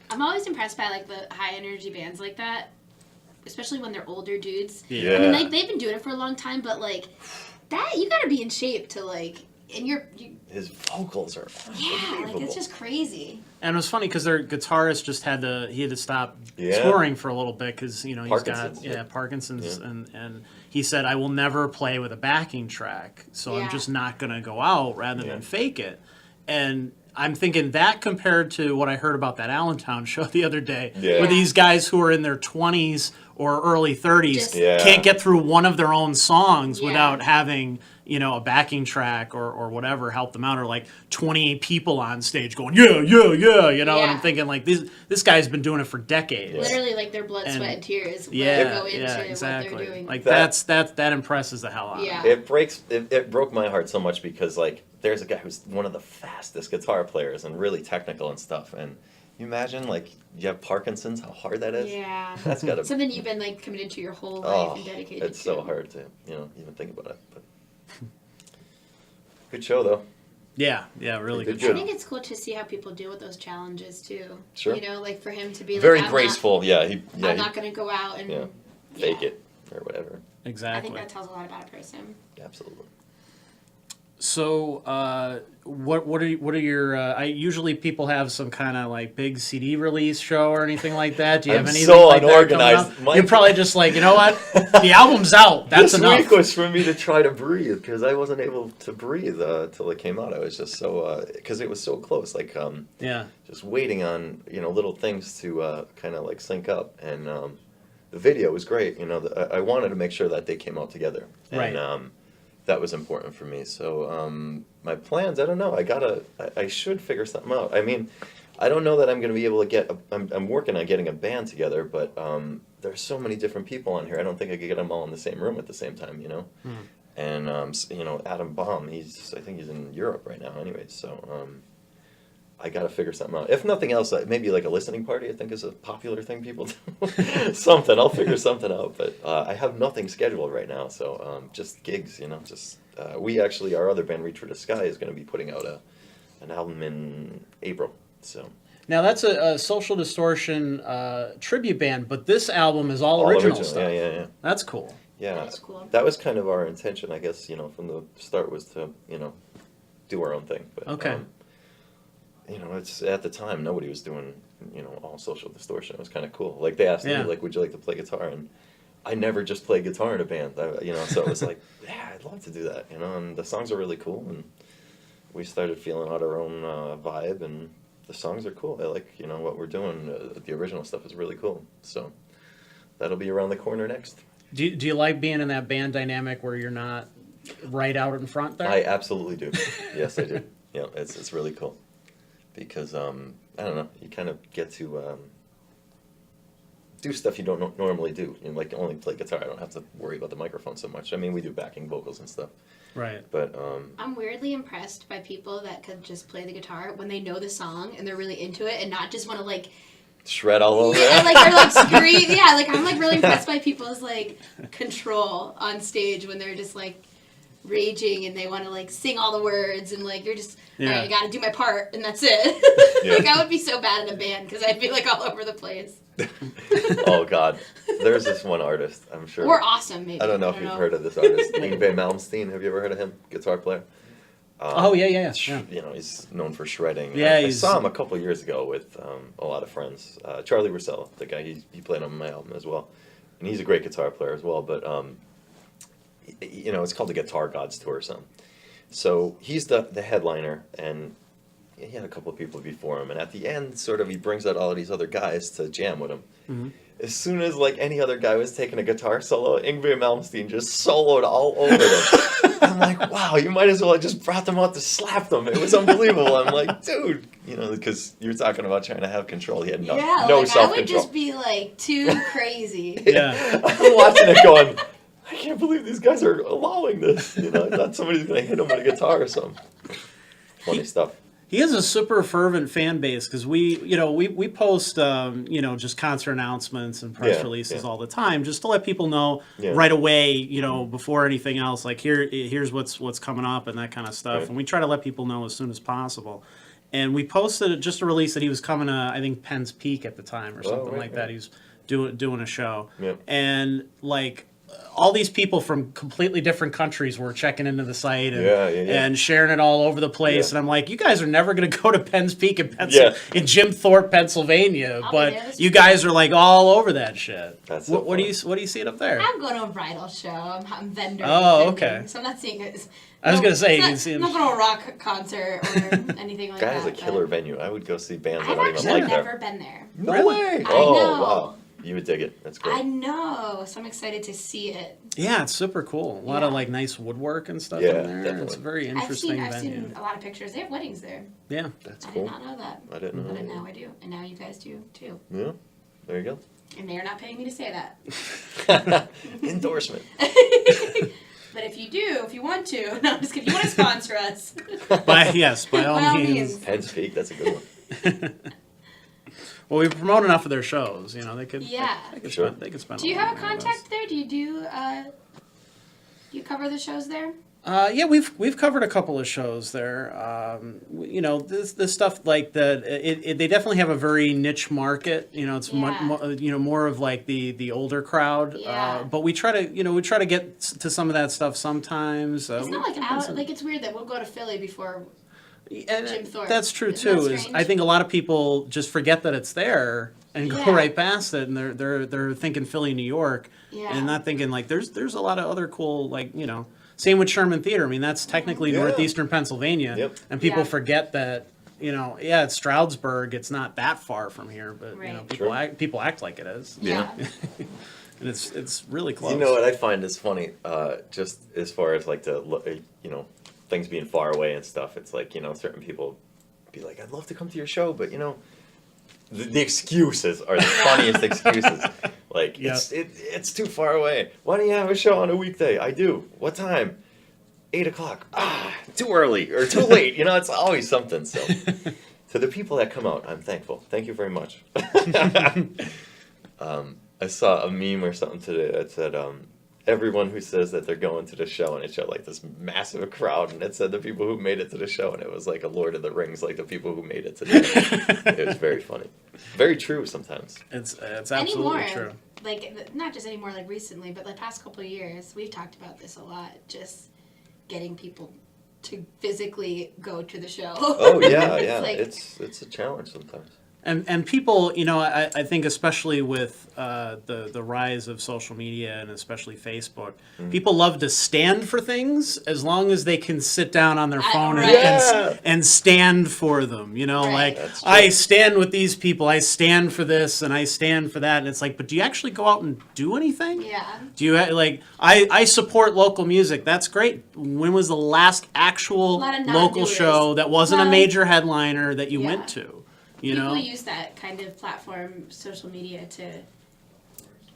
I'm always impressed by the high energy bands like that, especially when they're older dudes. Yeah. I mean, they've been doing it for a long time, but that you got to be in shape to and his vocals are unbelievable. it's just crazy. And it was funny because their guitarist just had to stop touring for a little bit because he's got Parkinson's and he said, I will never play with a backing track, so I'm just not gonna go out rather than fake it. And I'm thinking that compared to what I heard about that Allentown show the other day, where these guys who are in their 20s or early 30s can't get through one of their own songs without having a backing track or whatever help them out, or 20 people on stage going and I'm thinking this guy's been doing it for decades. Literally their blood, sweat, and tears go into exactly. what they're doing. That impresses the hell out of me. It broke my heart so much because there's a guy who's one of the fastest guitar players and really technical and stuff, and You imagine, like, you have Parkinson's, how hard that is? Yeah. That's gotta Something you've been like committed to your whole life and dedicated to. It's so hard to, even think about it. But good show, though. Yeah, really Good good I show. think it's cool to see how people deal with those challenges too. Sure. You know, like for him to be Very like, graceful, I'm not going to go out and fake it or whatever. I Exactly. think that tells a lot about a person. Absolutely. So, what are your? Usually people have some kind of like big CD release show or anything like that. Do you have I'm anything so like that coming unorganized. up? Mike- You're probably just like, you know what? The album's out. That's this enough. week was for me to try to breathe because I wasn't able to breathe till it came out. I was just so because it was so close, like Yeah. just waiting on little things to kind of like sync up, and the video was great. I wanted to make sure that they came out together, and Right. that was important for me. So my plans, I don't know. I should figure something out. I mean, I don't know that I'm going to be able to get. I'm working on getting a band together, but there's so many different people on here. I don't think I could get them all in the same room at the same time. And Adam Baum, I think he's in Europe right now. Anyways, so I got to figure something out. If nothing else, maybe like a listening party. I think is a popular thing people do. Something. I'll figure something out. But I have nothing scheduled right now, so just gigs. We actually, our other band, Reach for the Sky, is going to be putting out an album in April. So Now that's a Social Distortion tribute band, but this album is all original stuff. Yeah. That's cool. Yeah, That's cool. That was kind of our intention, I guess. From the start was to do our own thing. But, Okay. it's at the time nobody was doing all Social Distortion. It was kind of cool. Like they asked Yeah. me, like, would you like to play guitar? And I never just played guitar in a band. So it was like, yeah, I'd love to do that. And the songs are really cool. And we started feeling out our own vibe, and the songs are cool. I like what we're doing. The original stuff is really cool. So that'll be around the corner next. Do you like being in that band dynamic where you're not right out in front there? I absolutely do. Yes, I do. Yeah, it's really cool because I don't know. You kind of get to do stuff you don't normally do. Like only play guitar. I don't have to worry about the microphone so much. I mean, we do backing vocals and stuff. Right. But I'm weirdly impressed by people that could just play the guitar when they know the song and they're really into it and not just want to like shred all over. Yeah, like they're like scream. Yeah, like I'm like really impressed by people's like control on stage when they're just like raging and they want to like sing all the words and like you're just all right, I gotta do my part and that's it. Yeah. Like I would be so bad in a band because I'd be like all over the place. Oh God, there's this one artist. I'm sure. We're awesome, maybe. I don't know if you've heard of this artist, Yngwie Malmsteen. Have you ever heard of him? Guitar player. Yeah. He's known for shredding. Yeah, I saw him a couple years ago with a lot of friends. Charlie Russell, the guy, he played on my album as well, and he's a great guitar player as well. But it's called the Guitar Gods Tour or something. So he's the headliner, and he had a couple of people before him. And at the end, sort of, he brings out all of these other guys to jam with him. Mm-hmm. As soon as like any other guy was taking a guitar solo, Yngwie Malmsteen just soloed all over them. I'm like, wow, you might as well have just brought them out to slap them. It was unbelievable. I'm like, dude, because you're talking about trying to have control. He had no like, self-control. I would just be like too crazy. Yeah. I'm watching it going, I can't believe these guys are allowing this. I thought somebody's going to hit him with a guitar or something. Funny stuff. He has a super fervent fan base because we post just concert announcements and press releases all the time just to let people know right away, before anything else, like here's what's coming up and that kind of stuff. Right. And we try to let people know as soon as possible. And we posted just a release that he was coming to, I think, Penn's Peak at the time or something like that. He was doing a show. Yeah. And like all these people from completely different countries were checking into the site and sharing it all over the place. Yeah. And I'm like, you guys are never going to go to Penn's Peak in Jim Thorpe, Pennsylvania, but you guys are like all over that shit. That's so what do you see it up there? I'm going to a bridal show. I'm vendor. Oh, okay. So I'm not seeing it. I was going to say, you can see I'm him. not going to a rock concert or anything like Guy that. has a killer venue. I would go see bands I I've don't even actually like never there. been there. No Really? way. I Oh, know. wow. You would dig it. That's great. I know. So I'm excited to see it. Yeah, it's super cool. A lot of like nice woodwork and stuff Yeah, in there. definitely. It's a very I've interesting seen venue. a lot of pictures. They have weddings there. Yeah. That's I cool. did not know that. I didn't know But that. now I do. And now you guys do too. Yeah. There you go. And they are not paying me to say that. Endorsement. But if you want to, no, I'm just kidding. If you want to sponsor us. By all By all means. means. Penn's Peak. That's a good one. Well, we promote enough of their shows, you know, they could Sure. they could spend Do you a lot have a of money on contact there? Do you cover the shows there? Yeah, we've covered a couple of shows there. You know, this stuff like that. They definitely have a very niche market. You know, it's more of like the older crowd. Yeah. But we try to get to some of that stuff sometimes. It's not like out. Like it's weird that we'll go to Philly before. Jim Thorpe. That's true Isn't that too. Is strange? I think a lot of people just forget that it's there and go Yeah. right past it, and they're thinking Philly, New York, Yeah. and not thinking like there's a lot of other cool, like, you know. Same with Sherman Theater. I mean, that's technically northeastern Pennsylvania, Yep. and people Yeah. forget that. You know, it's Stroudsburg. It's not that far from here, but you know, Right. people act like it is, Yeah. and it's really close. You know what I find is funny, just as far as like you know, things being far away and stuff. It's like, you know, certain people be like, I'd love to come to your show, but you know, the excuses are the funniest excuses. Like, Yeah. it's too far away. Why don't you have a show on a weekday? I do. What time? 8:00. Too early or too late. You know, it's always something. So, to the people that come out, I'm thankful. Thank you very much. I saw a meme or something today that said, everyone who says that they're going to the show, and it showed like this massive crowd, and it said the people who made it to the show, and it was like a Lord of the Rings, like the people who made it to the show. It was very funny. Very true sometimes. It's absolutely Anymore, true. like not just anymore, like recently, but the past couple of years, we've talked about this a lot. Just getting people to physically go to the show. Oh yeah, yeah. like- It's a challenge sometimes. And people, you know, I think especially with the rise of social media and especially Facebook, people love to stand for things as long as they can sit down on their phone right. and stand for them. You know, Right. like That's true. I stand with these people, I stand for this, and I stand for that. And it's like, but do you actually go out and do anything? Yeah. Do you like? I support local music. That's great. When was the last actual lot of local non-doers. show that wasn't a Well, major headliner that you yeah. went to? You People know. use that kind of platform, social media, to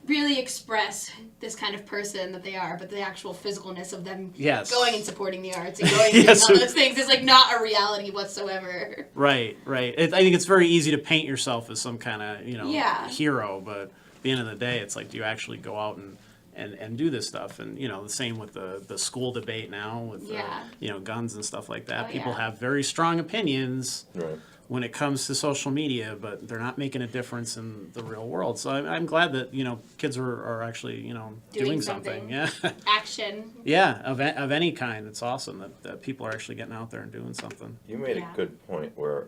really express this kind of person that they are, but the actual physicalness of them Yes. going and supporting the arts and going and Yes. doing all those things is like not a reality whatsoever. Right. I think it's very easy to paint yourself as some kind of, you know, Yeah. hero, but at the end of the day, it's like, do you actually go out and do this stuff? And, you know, the same with the school debate now with, Yeah. you know, guns and stuff like that. Oh, People yeah. have very strong opinions Right. when it comes to social media, but they're not making a difference in the real world. So I'm glad that, you know, kids are actually, you know, Doing doing something. Yeah. Action. Yeah, of any kind. It's awesome that people are actually getting out there and doing something. You made Yeah. a good point where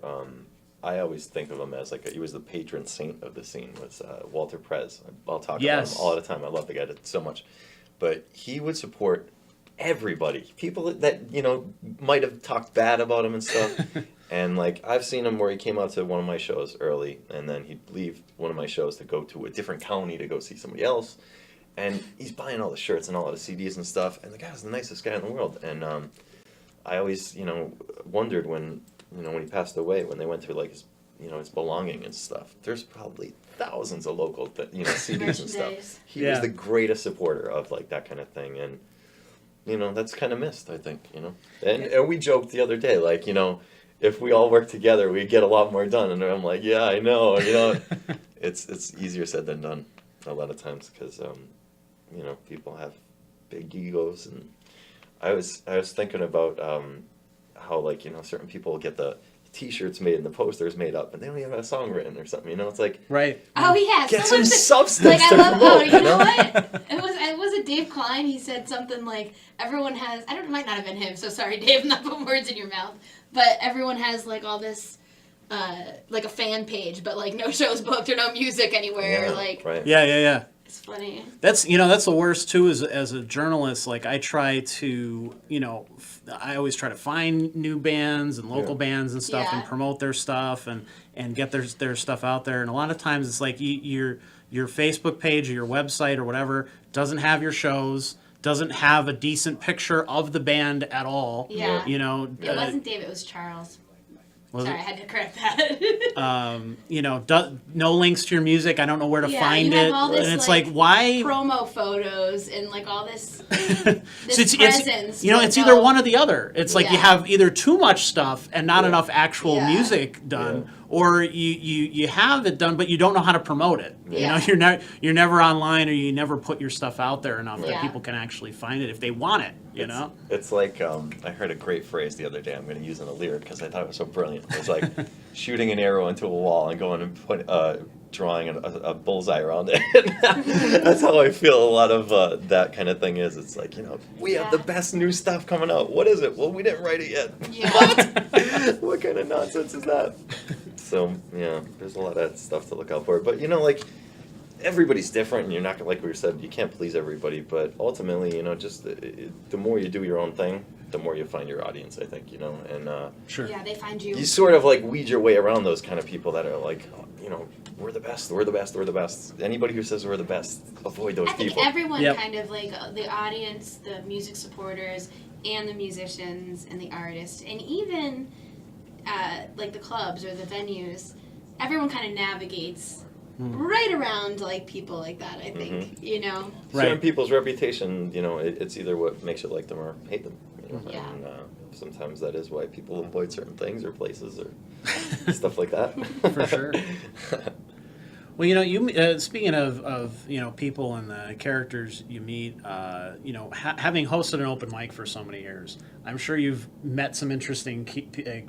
I always think of him as like he was the patron saint of the scene. Was Walter Prez? I'll talk Yes. about him all the time. I love the guy so much, but he would support everybody. People that, you know, might have talked bad about him and stuff. And like I've seen him where he came out to one of my shows early, and then he'd leave one of my shows to go to a different county to go see somebody else. And he's buying all the shirts and all the CDs and stuff. And the guy was the nicest guy in the world. And I always, you know, wondered when he passed away, when they went through like his, you know, his belonging and stuff. There's probably thousands of local, CDs and stuff. Merchandise. He was the greatest supporter of like that kind of thing, and you know that's kind of missed, I think. You know, and we joked the other day, like, you know, if we all work together, we get a lot more done. And I'm like, yeah, I know. You know, it's easier said than done a lot of times because you know, people have big egos, and I was thinking about how, like, you know, certain people get the T-shirts made and the posters made up, and they don't even have a song written or something. You know, it's like, Right. Oh yeah, get someone some said- substance Like I to love. Oh, promote. you know what? It was it Dave Klein. He said something like, "Everyone has." It might not have been him. So sorry, Dave. I'm not putting words in your mouth. But everyone has like all this, like a fan page, but like no shows booked or no music anywhere. Yeah, Like right. Yeah. it's funny. That's the worst too. As a journalist, like I try to, you know, I always try to find new bands and local bands and stuff and Yeah. promote their stuff and get their stuff out there. And a lot of times it's like your Facebook page or your website or whatever doesn't have your shows, doesn't have a decent picture of the band at all. Yeah. You know, It wasn't Dave. It was Charles. was Sorry, it? I had to correct that. You know, no links to your music. I don't know where to Yeah, find you have it. all this, And it's like, like why? Promo photos and like all this. So This presence. you know, but it's no- either one or the other. It's like you Yeah. have either too much stuff and not enough actual Yeah. music done, or you have it done, but you don't know how to promote it. Yeah. You know, you're never online, or you never put your stuff out there enough that Yeah. people can actually find it if they want it. You know, It's like I heard a great phrase the other day. I'm going to use in a lyric because I thought it was so brilliant. It's like shooting an arrow into a wall and going and drawing a bullseye around it. That's how I feel a lot of that kind of thing is. It's like, we have the best new stuff coming out. What is it? Well, we didn't write it yet. Yeah. What? What kind of nonsense is that? So, yeah, there's a lot of stuff to look out for. But, everybody's different, and you're not, like we said, you can't please everybody. But ultimately, just the more you do your own thing, the more you find your audience, I think, and sure. Yeah, they find you. you sort of like weed your way around those kind of people that are like, we're the best, we're the best, we're the best. Anybody who says we're the best, avoid those I think people. everyone Yep. kind of like the audience, the music supporters, and the musicians and the artists, and even like the clubs or the venues. Everyone kind of navigates right around like people like that. I think Right. Certain people's reputation, it's either what makes you like them or hate them. Yeah. And sometimes that is why people avoid certain things or places or stuff like that. For sure. Well, you speaking of people and the characters you meet, having hosted an open mic for so many years, I'm sure you've met some interesting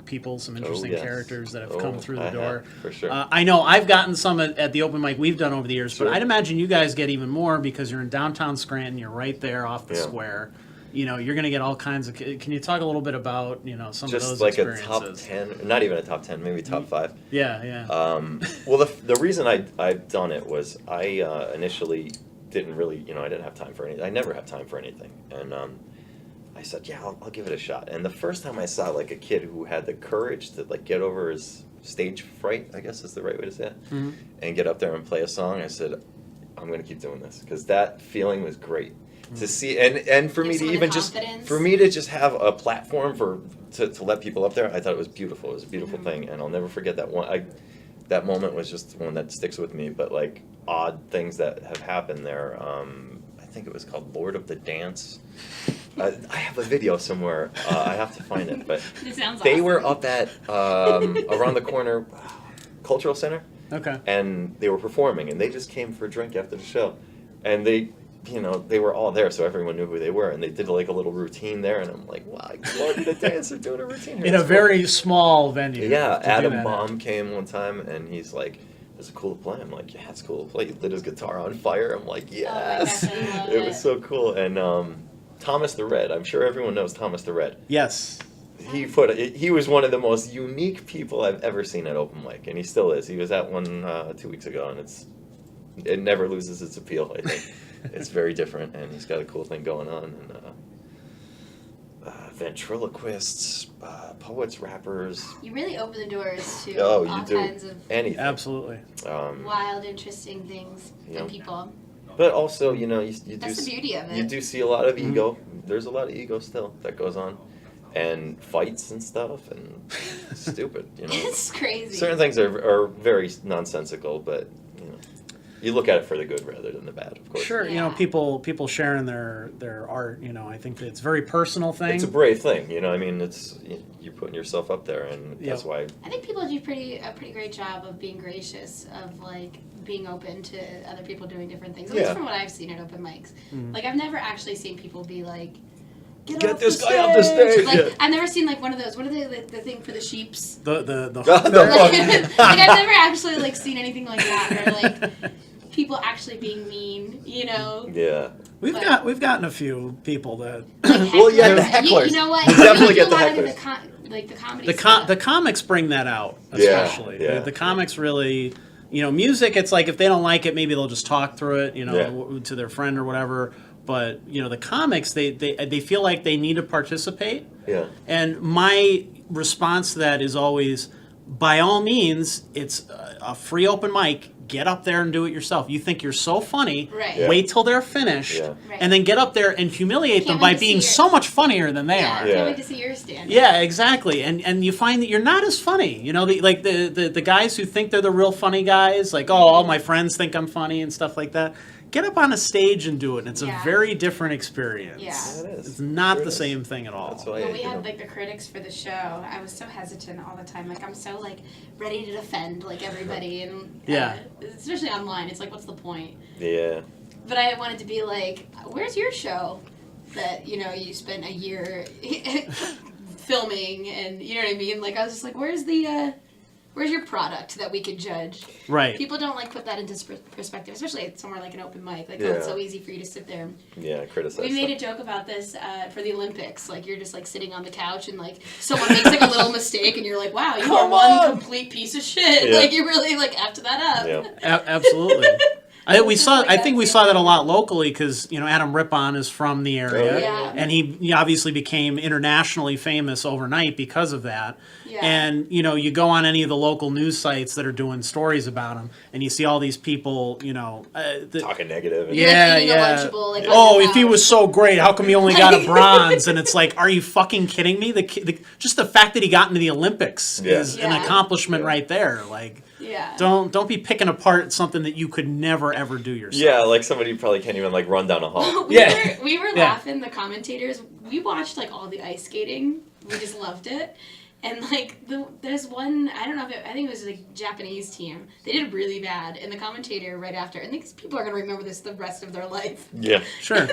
people, some interesting yes. characters that have come through the I door. have, for sure. I know I've gotten some at the open mic we've done over the years, Sure. but I'd imagine you guys get even more because you're in downtown Scranton. You're right there off the Yeah. square. You're going to get all kinds of. Can you talk a little bit about some Just of those like experiences? a top 10, not even a top 10, maybe top 5. Yeah. Well, the reason I've done it was I initially didn't really, I didn't have time for anything. I never have time for anything. And I said, yeah, I'll give it a shot. And the first time I saw like a kid who had the courage to like get over his stage fright, I guess is the right way to say it, and get up there and play a song, I said, I'm going to keep doing this because that feeling was great. To see and for Like me to some of the even just confidence. have a platform to let people up there, I thought it was beautiful. It was a beautiful thing, and I'll never forget that one. That moment was just one that sticks with me. But like odd things that have happened there. I think it was called Lord of the Dance. I have a video somewhere. I have to find it. But It sounds they awesome. were up at around the corner Cultural Center, Okay. and they were performing, and they just came for a drink after the show, and they were all there, so everyone knew who they were, and they did like a little routine there, and I'm like, wow, Lord of the Dance are doing a routine here. In a That's very small venue. cool. Yeah, to do Adam that Baum came one time, and he's like, is it cool to play? I'm like, yeah, it's cool to play. He lit his guitar on fire. I'm like, yes. gosh, I love It it. was so cool. And Thomas the Red, I'm sure everyone knows Thomas the Red. Yes. He was one of the most unique people I've ever seen at open mic, and he still is. He was at one 2 weeks ago, and it never loses its appeal, I think. It's very different, and he's got a cool thing going on. And ventriloquists, poets, rappers. You really open the doors to Oh, you all do. kinds of Anything. Absolutely. wild, interesting things Yeah. and people. But also, you That's the beauty of it. You do see a lot of ego. There's a lot of ego still that goes on, and fights and stuff, and stupid. It's crazy. Certain things are very nonsensical, but you look at it for the good rather than the bad, of course. Sure, Yeah. people sharing their art. I think that it's a very personal thing. It's a brave thing, I mean, you're putting yourself up there, and that's Yep. why. I think people do a pretty great job of being gracious, of like being open to other people doing different things. At Yeah. least from what I've seen at open mics. Like I've never actually seen people be like, Get off this the guy off the stage! Like Yeah. I've never seen like one of those. What are they? Like, the thing for the sheeps. the The Like, fuck? like I've never actually like seen anything like that, where like people actually being mean. Yeah. we've gotten a few people that Like Well, yeah, the hecklers. hecklers. You know what? You definitely do get a the lot of hecklers. the comedy. the stuff. the comics bring that out, Yeah, especially. yeah. The comics really, music. It's like if they don't like it, maybe they'll just talk through it, Yeah. to their friend or whatever. But the comics, they feel like they need to participate. Yeah. And my response to that is always, by all means, it's a free open mic. Get up there and do it yourself. You think you're so funny, Right. Yeah. wait till they're finished, Yeah. Right. and then get up there and humiliate Can't them wait by to see being your- so much funnier than they Yeah, are. Yeah. can't wait to see your stand. Yeah, exactly. And you find that you're not as funny. The guys who think they're the real funny guys, like, oh, all my friends think I'm funny and stuff like that. get up on a stage and do it. And it's Yeah. a very different experience. Yeah. Yeah, it is. It's not Sure the is. same thing at all. That's why When we you know, had like the critics for the show, I was so hesitant all the time. Like I'm so like ready to defend like everybody, and Yeah. especially online, it's like, what's the point? yeah. But I wanted to be like, where's your show that you spent a year filming, and you know what I mean? Like I was just like, where's your product that we could judge? Right. People don't like put that into perspective, especially at somewhere like an open mic. Like, Yeah. oh, it's so easy for you to sit there. Yeah, criticize. We made a joke about this for the Olympics. Like, you're just like sitting on the couch, and like someone makes like a little mistake, and you're like, "Wow, you are one complete piece of shit." Yeah. Like, you really like effed that up. Yeah. Absolutely. I Like think we that, saw yeah. that a lot locally because Adam Rippon is from the area, Oh, yeah. and he obviously became internationally famous overnight because of that. Yeah. And you go on any of the local news sites that are doing stories about him, and you see all these people, Talking negative. And, You're, like, yeah, eating a yeah. Lunchable, like, on Oh, your if he couch. was so great, how come he only got a bronze? And it's like, are you fucking kidding me? Just the fact that he got into the Olympics Yeah. is an Yeah. accomplishment Yeah. right there. Like, Yeah. don't be picking apart something that you could never ever do yourself. yeah, like somebody you probably can't even like run down a hall. We were Yeah. laughing, the commentators. We watched like all the ice skating. We just loved it. And like there's one, I don't know I think it was like Japanese team. They did really bad, and the commentator right after, and these people are gonna remember this the rest of their life. Yeah. Sure.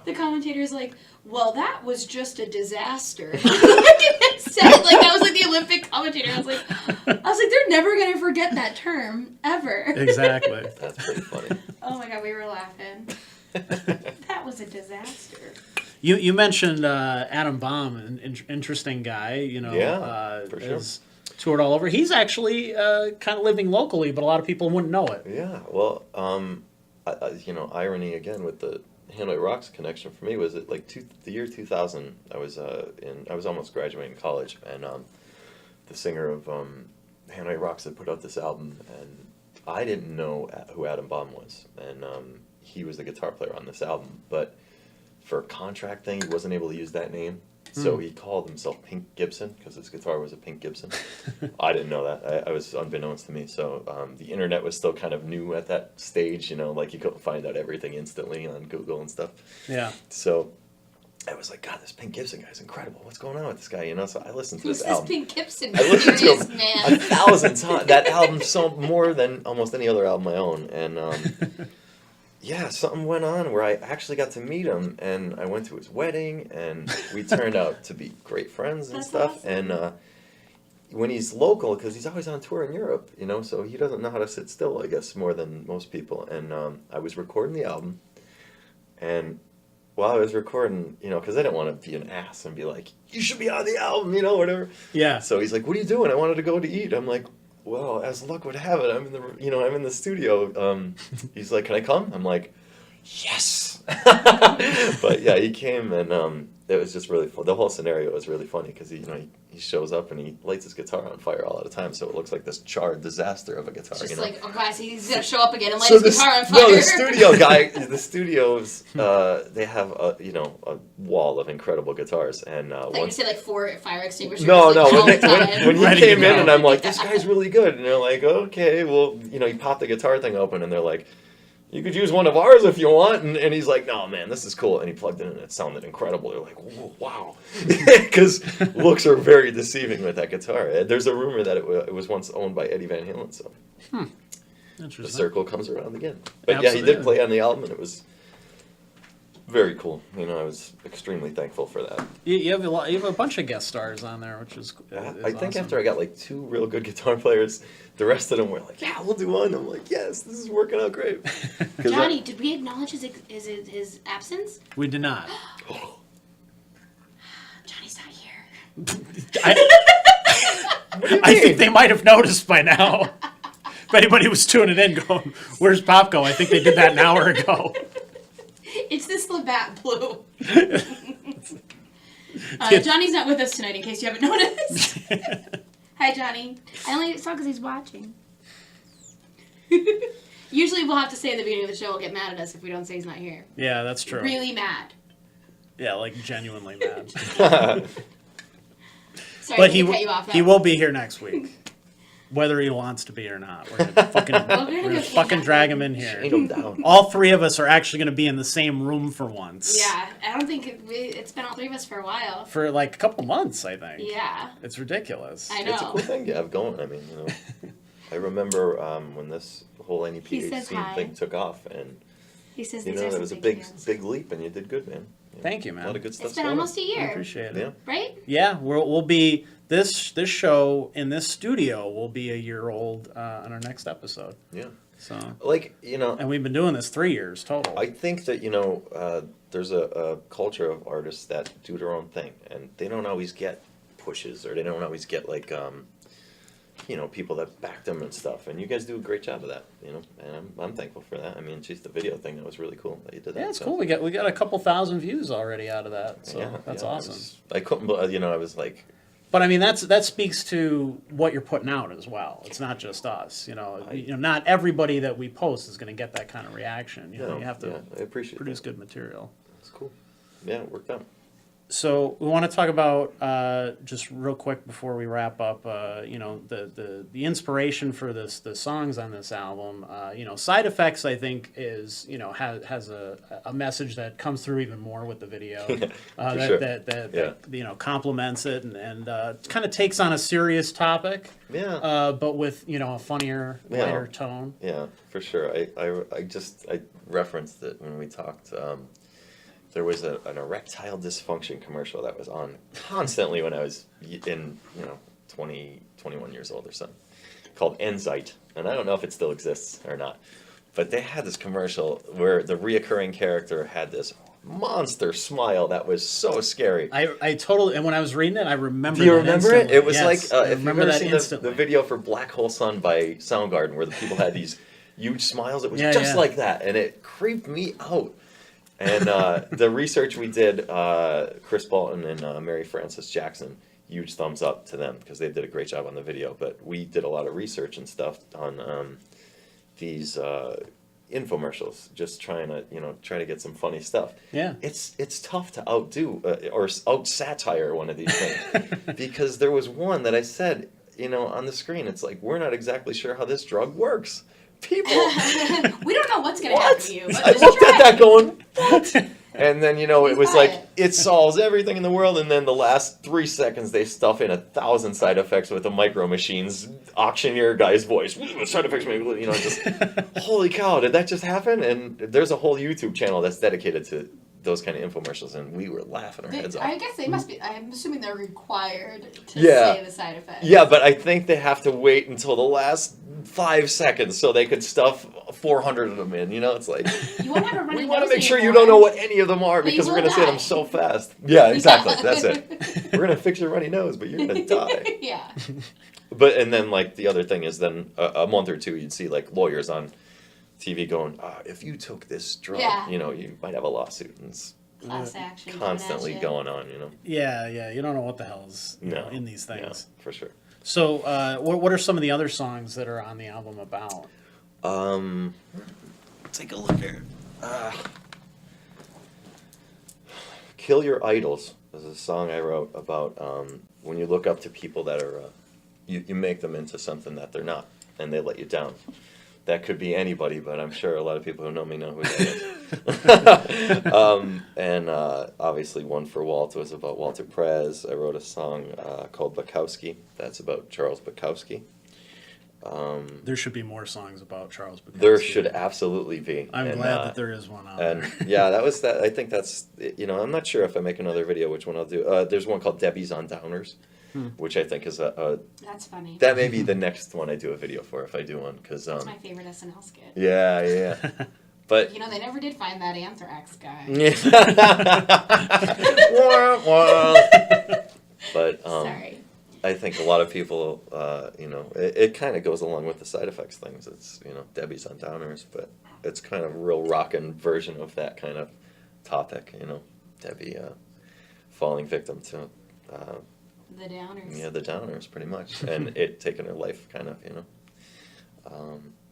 The commentator's like, "Well, that was just a disaster." It said like that was like the Olympic commentator. I was like, they're never gonna forget that term ever. Exactly. That's pretty funny. Oh my god, we were laughing. That was a disaster. You mentioned Adam Baum, an interesting guy. Yeah, for sure. has toured all over. He's actually kind of living locally, but a lot of people wouldn't know it. Yeah, well, irony again with the Hanoi Rocks connection for me was it like the year 2000. I was almost graduating college, and the singer of Hanoi Rocks had put out this album, and I didn't know who Adam Baum was, and he was the guitar player on this album, but for a contract thing, he wasn't able to use that name. So he called himself Pink Gibson because his guitar was a Pink Gibson. I didn't know that. I was unbeknownst to me. So the internet was still kind of new at that stage, like you couldn't find out everything instantly on Google and stuff. Yeah. So I was like, God, this Pink Gibson guy's incredible. What's going on with this guy? So I listened to Who's this this album. Pink Gibson? I listened to Curious him man. 1,000 times. That album so more than almost any other album I own. And yeah, something went on where I actually got to meet him, and I went to his wedding, and we turned out to be great friends and That's stuff. awesome. And when he's local, because he's always on tour in Europe, so he doesn't know how to sit still, I guess, more than most people. And I was recording the album, and while I was recording, because I didn't want to be an ass and be like, you should be on the album, whatever. Yeah. So he's like, what are you doing? I wanted to go to eat. I'm like, well, as luck would have it, I'm in the studio. He's like, can I come? I'm like, yes. But yeah, he came, and it was just really fun. The whole scenario was really funny because he shows up and he lights his guitar on fire all the time, so it looks like this charred disaster of a guitar. Just like, oh guys, he's gonna show up again and light So his guitar on fire. No, the studio guy, the studios, they have a wall of incredible guitars, and I thought you were say like 4 fire extinguishers. no, like, all the when time. he Ready to came in, go. and I'm like, this guy's really good, and they're like, okay, well, he popped the guitar thing open, and they're like, you could use one of ours if you want, and he's like, no, man, this is cool, and he plugged it in, and it sounded incredible. They're like, whoa, wow, because looks are very deceiving with that guitar. There's a rumor that it was once owned by Eddie Van Halen, so the Interesting. circle comes around again. But yeah, he Absolutely. did play on the album, and it was very cool. I was extremely thankful for that. You have a bunch of guest stars on there, which is I think awesome. after I got like 2 real good guitar players, the rest of them were like, yeah, we'll do one. I'm like, yes, this is working out great. 'Cause Johnny, did we acknowledge his absence? We did not. Johnny's not here. I think they might have noticed by now. If anybody was tuning in going, where's Popko? I think they did that an hour ago. It's this Labatt Blue. Johnny's not with us tonight, in case you haven't noticed. Hi, Johnny. I only saw because he's watching. Usually we'll have to say at the beginning of the show, he'll get mad at us if we don't say he's not here. Yeah, that's true. Really mad. Yeah, like genuinely mad. Sorry, But I didn't cut you off. he will be here next week. whether he wants to be or not. We're gonna fucking drag him in here. Chain him down. All three of us are actually gonna be in the same room for once. Yeah, I don't think it's been all three of us for a while. For like a couple months, I think. Yeah. It's ridiculous. I know. It's a cool thing to have going. I mean, I remember when this whole NEPA scene thing took off, and he says it was a big leap, and you did good, man. Thank you, man. A lot of good stuff. It's been almost a year. I appreciate it. Yeah. Right? Yeah, we'll be this show in this studio will be a year old on our next episode. Yeah. So and we've been doing this 3 years total. I think that there's a culture of artists that do their own thing, and they don't always get pushes, or they don't always get like people that back them and stuff. And you guys do a great job of that, and I'm thankful for that. I mean, just the video thing, that was really cool that you did that. Yeah, it's cool. We got a couple thousand views already out of that, so that's awesome. I couldn't, I was like. But I mean, that speaks to what you're putting out as well. It's not just us, not everybody that we post is going to get that kind of reaction. You have to I appreciate produce that. good material. It's cool. Yeah, it worked out. So we want to talk about just real quick before we wrap up. The inspiration for the songs on this album. Side Effects, I think, is has a message that comes through even more with the video. That complements it and kind of takes on a serious topic. Yeah. But with a funnier, lighter tone. Yeah, for sure. I referenced it when we talked. There was an erectile dysfunction commercial that was on constantly when I was 21 years old or something, called Enzyte. And I don't know if it still exists or not. But they had this commercial where the reoccurring character had this monster smile that was so scary. I totally, and when I was reading it, I remember. Do you remember it? It was yes, like, if you've ever seen the video for Black Hole Sun by Soundgarden, where the people had these huge smiles, it was just like that. And it creeped me out. And the research we did, Chris Bolton and Mary Frances Jackson, huge thumbs up to them because they did a great job on the video. But we did a lot of research and stuff on these infomercials, just trying to get some funny stuff. Yeah, it's tough to outdo or out satire one of these things because there was one that I said, on the screen. It's like, we're not exactly sure how this drug works. People, we don't know what's going to happen to you. I looked at that going, what? And then, it was like, it solves everything in the world. And then the last 3 seconds, they stuff in 1,000 side effects with the micro machines, auctioneer guy's voice. Side effects, just, holy cow, did that just happen? And there's a whole YouTube channel that's dedicated to those kind of infomercials, and we were laughing our heads off. I guess they must be. I'm assuming they're required to say the side effects. Yeah, but I think they have to wait until the last 5 seconds so they could stuff 400 of them in. It's like, you won't have a runny we want to nose make sure anymore. you don't know what any of them are because we're going to say them die. so fast. Yeah, exactly. That's it. We're going to fix your runny nose, but you're going to die. Yeah. And then like the other thing is then a month or two you'd see like lawyers on TV going, if you took this drug, you might have a lawsuit. And it's class action constantly going on, Yeah, you don't know what the hell's in these things. Yeah, for sure. So, what are some of the other songs that are on the album about? Take a look here. Kill Your Idols is a song I wrote about when you look up to people that are, you make them into something that they're not, and they let you down. That could be anybody, but I'm sure a lot of people who know me know who that is. And obviously One for Walt was about Walter Prez. I wrote a song called Bukowski. That's about Charles Bukowski. There should be more songs about Charles Bukowski. There should absolutely be. I'm glad that there is one out there. Yeah, that. I think that's, I'm not sure if I make another video which one I'll do. There's one called Debbie's on Downers. Which I think is that's funny. That may be the next one I do a video for if I do one, because that's my favorite SNL skit. Yeah. But they never did find that Anthrax guy. But sorry. I think a lot of people, it kind of goes along with the side effects things. It's Debbie's on Downers, but it's kind of a real rockin' version of that kind of topic. Debbie falling victim to. The downers. Yeah, the downers, pretty much. And it taking her life, kind of,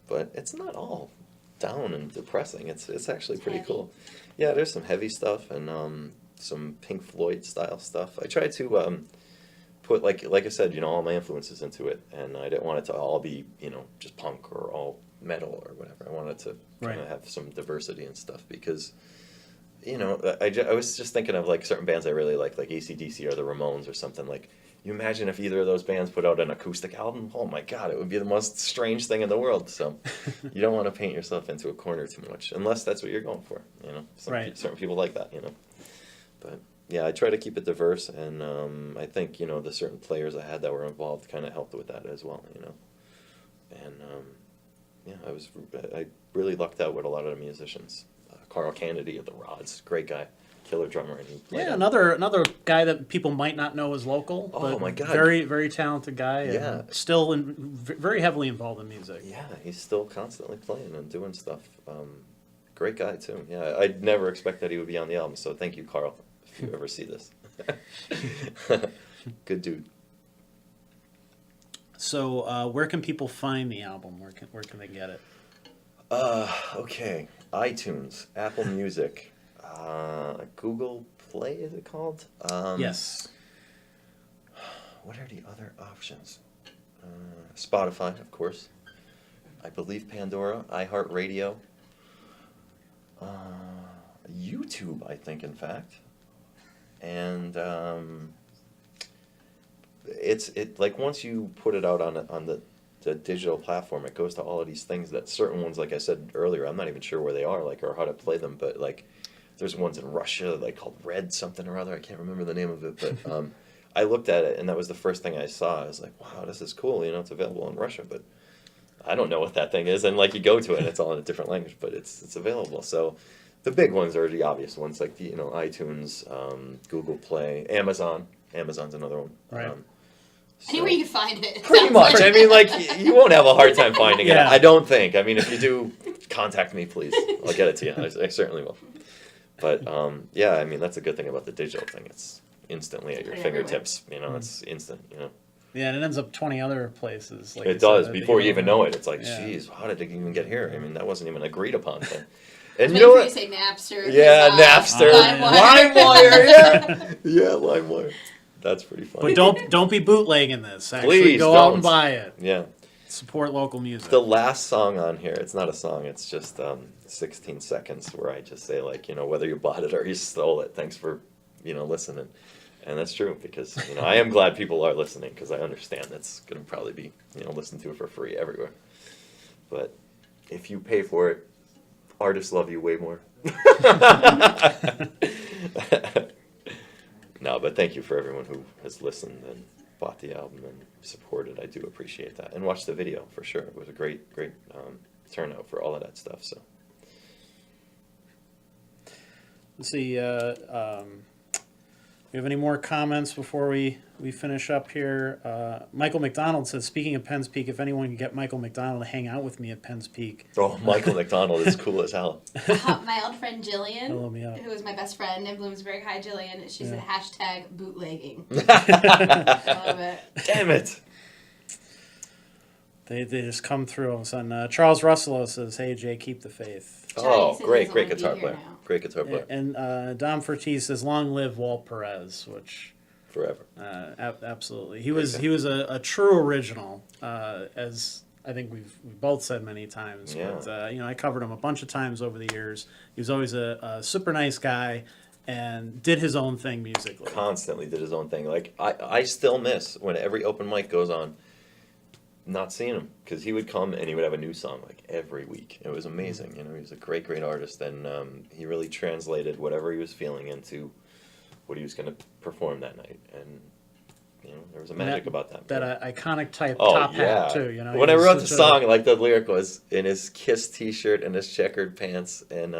But it's not all down and depressing. It's actually pretty cool. Yeah, there's some heavy stuff and some Pink Floyd style stuff. I try to put, like I said, you know, all my influences into it, and I didn't want it to all be, you know, just punk or all metal or whatever. I wanted to kind of have some diversity and stuff because, you know, I was just thinking of like certain bands I really like AC/DC or the Ramones or something. Like, you imagine if either of those bands put out an acoustic album? Oh my God, it would be the most strange thing in the world. So you don't want to paint yourself into a corner too much, unless that's what you're going for. You know, certain people like that. You know, but yeah, I try to keep it diverse, and I think, you know, the certain players I had that were involved kind of helped with that as well. You know, and yeah, I really lucked out with a lot of the musicians. Carl Kennedy of the Rods, great guy. Killer drummer, and he played another guy that people might not know is local. Oh but my God, very very talented guy. Yeah, and still very heavily involved in music. Yeah, he's still constantly playing and doing stuff. Great guy too. Yeah, I'd never expect that he would be on the album. So thank you, Carl, if you ever see this. Good dude. So where can people find the album? Where can they get it? Okay, iTunes, Apple Music. Google Play, is it called? Yes. What are the other options? Spotify, of course. I believe Pandora, iHeartRadio. YouTube, I think, in fact. And it's like once you put it out on the digital platform, it goes to all of these things that certain ones, like I said earlier, I'm not even sure where they are, like, or how to play them, but like there's ones in Russia like called Red something or other. I can't remember the name of it, but I looked at it and that was the first thing I saw. I was like, wow, this is cool. You know, it's available in Russia, but I don't know what that thing is. And like you go to it and it's all in a different language, but it's available. So the big ones are the obvious ones, like the, you know, iTunes, Google Play, Amazon. Amazon's another one. Right. So anywhere you can find it. Pretty much. I mean, like, you won't have a hard time finding it. Yeah. I don't think. I mean, if you do, contact me, please. I'll get it to you. I certainly will. But, yeah, I mean, that's a good thing about the digital thing. It's instantly at your fingertips. You know, it's instant, you know. Yeah, and it ends up 20 other places. Like it does. said, Before you even know it, it's like, yeah. Geez, how did it even get here? I mean, that wasn't even agreed upon. And Maybe you know what? You say Napster. Yeah, Napster. LimeWire, yeah. Yeah, LimeWire. That's pretty funny. But don't be bootlegging this. Actually, Please go don't. out and buy it. Yeah. Support local music. The last song on here, it's not a song, it's just 16 seconds where I just say, like, you know, whether you bought it or you stole it, thanks for, you know, listening. And that's true because, you know, I am glad people are listening because I understand it's going to probably be, you know, listened to for free everywhere. But if you pay for it, artists love you way more. No, but thank you for everyone who has listened and bought the album and supported. I do appreciate that. And watched the video for sure. It was a great turnout for all of that stuff. So Let's see. We have any more comments before we finish up here? Michael McDonald says, speaking of Penns Peak, if anyone can get Michael McDonald to hang out with me at Penns Peak. Oh, Michael McDonald is cool as hell. My old friend Jillian, who was my best friend in Bloomsbury. Hi, Jillian. She said hashtag bootlegging. I love it. Damn it. They just come through all of a sudden. Charles Russell says, hey, Jay, keep the faith. Oh, great guitar player. Great guitar player. And Dom Fertiz says, long live Walt Perez, which... Forever. Absolutely. He was a true original, as I think we've both said many times. Yeah. But, you know, I covered him a bunch of times over the years. He was always a super nice guy and did his own thing musically. Constantly did his own thing. Like, I still miss when every open mic goes on, not seeing him, because he would come and he would have a new song like every week. It was amazing. You know, he was a great artist, and he really translated whatever he was feeling into what he was going to perform that night. And you know, there was a magic about that. That iconic top hat too. You know, when I wrote the song, like the lyric was in his Kiss T-shirt and his checkered pants, and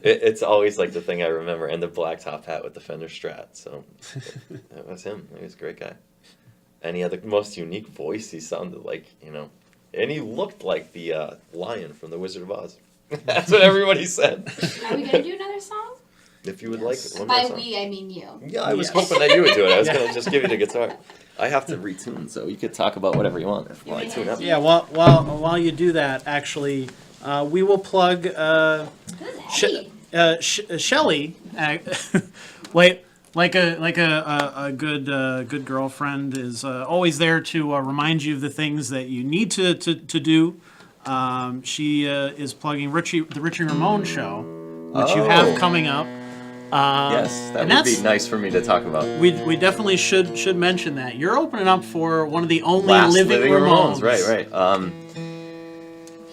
it's always like the thing I remember. And the black top hat with the Fender Strat. So that was him. He was a great guy. And he had the most unique voice. He sounded like, you know, and he looked like the lion from The Wizard of Oz. That's what everybody said. Are we going to do another song? If you would like one more By song. we, I mean you. Yeah, I was hoping that you would do it. I was going to just give you the guitar. I have to retune, so you could talk about whatever you want while I tune up. Yeah, while you do that, actually, we will plug Who's Eddie? Shelly. Wait, like a good girlfriend is always there to remind you of the things that you need to do. She is plugging the Richie Ramone show, which you have coming up. Yes, that would be nice for me to talk about. We definitely should mention that. You're opening up for one of the only Last living Ramones. Right.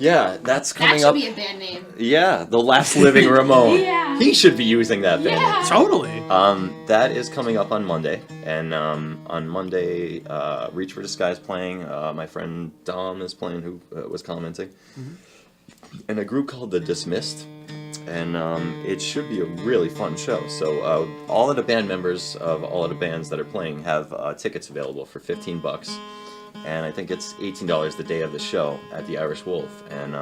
Yeah, that's coming up. That should be a band name. Yeah, the last living Ramone. Yeah. He should be using that band. Yeah. Totally. That is coming up on Monday, and on Monday, Reach for the Sky is playing. My friend Dom is playing, who was commenting, and a group called The Dismissed, and it should be a really fun show. So all of the band members of all of the bands that are playing have tickets available for $15. And I think it's $18 the day of the show at the Irish Wolf. And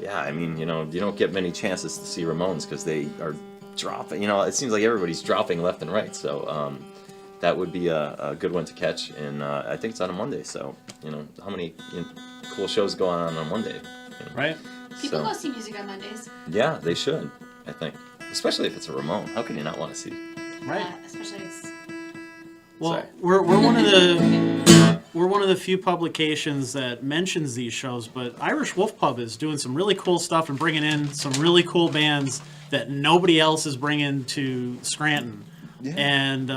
yeah, I mean, you don't get many chances to see Ramones because they are dropping. It seems like everybody's dropping left and right. So that would be a good one to catch. And I think it's on a Monday. So how many cool shows go on Monday? Right. People go see music on Mondays. Yeah, they should. I think, especially if it's a Ramone. How can you not want to see? Right. Especially it's. Well, Sorry. we're one of the few publications that mentions these shows, but Irish Wolf Pub is doing some really cool stuff and bringing in some really cool bands that nobody else is bringing to Scranton. Yeah. And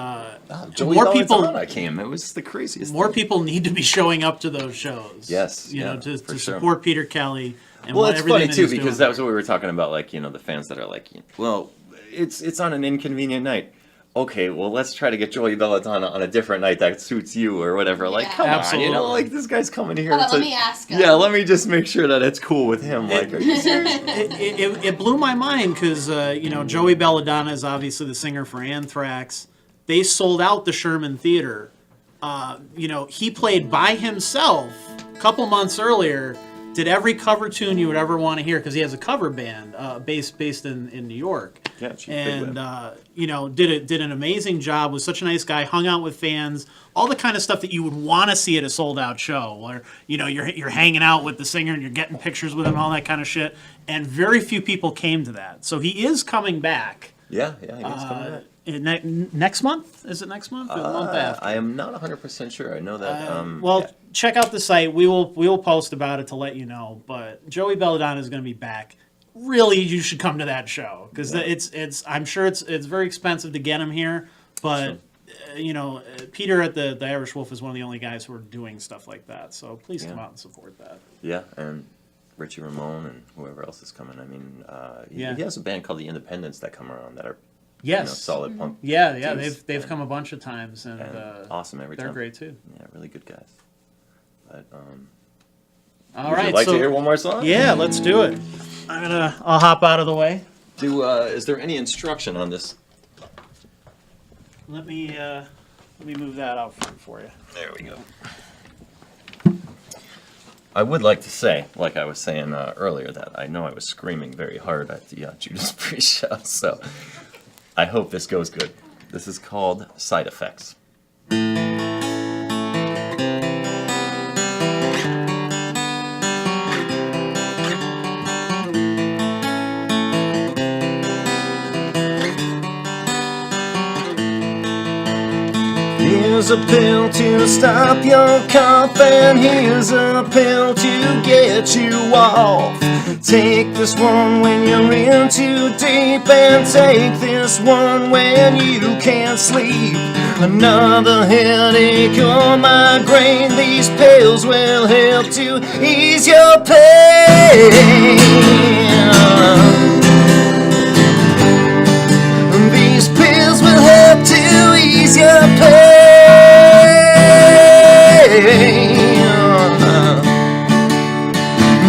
more people came. It was the craziest. More people need to be showing up to those shows. Yes, to sure. support Peter Kelly. And well, it's funny too because doing. that was what we were talking about. Like the fans that are like, well, it's on an inconvenient night. Okay, well, let's try to get Joey Belladonna on a different night that suits you or whatever. Yeah. Like, come on, this guy's coming here. Let me ask him. Yeah, let me just make sure that it's cool with him. Like, are you serious? It blew my mind because, Joey Belladonna is obviously the singer for Anthrax. They sold out the Sherman Theater. He played by himself a couple months earlier, did every cover tune you would ever want to hear because he has a cover band based in New York. Yeah, and did an amazing job. Was such a nice guy. Hung out with fans. All the kind of stuff that you would want to see at a sold out show, where you're hanging out with the singer and you're getting pictures with him, all that kind of shit. And very few people came to that. So he is coming back. Yeah, he is coming back. Next month? Is it next month or the month after? I am not 100% sure. I know that. Check out the site. We will post about it to let you know. But Joey Belladonna is going to be back. Really, you should come to that show because it's. I'm sure it's very expensive to get him here, but Peter at the Irish Wolf is one of the only guys who are doing stuff like that. So please come out and support that. Yeah, and Richie Ramone and whoever else is coming. I mean, he has a band called the Independents that come around that are. Yes. Solid punk. Yeah. They've come a bunch of times and awesome every time. They're great too. Yeah, really good guys. But all right. Would you like to hear one more song? Yeah, let's do it. I'll hop out of the way. Is there any instruction on this? Let me move that out for you. There we go. I would like to say, like I was saying earlier, that I know I was screaming very hard at the Judas Priest show, so I hope this goes good. This is called Side Effects. Here's a pill to stop your cough, and here's a pill to get you off. Take this one when you're in too deep, and take this one when you can't sleep. Another headache or migraine, these pills will help to ease your pain. These pills will help to ease your pain.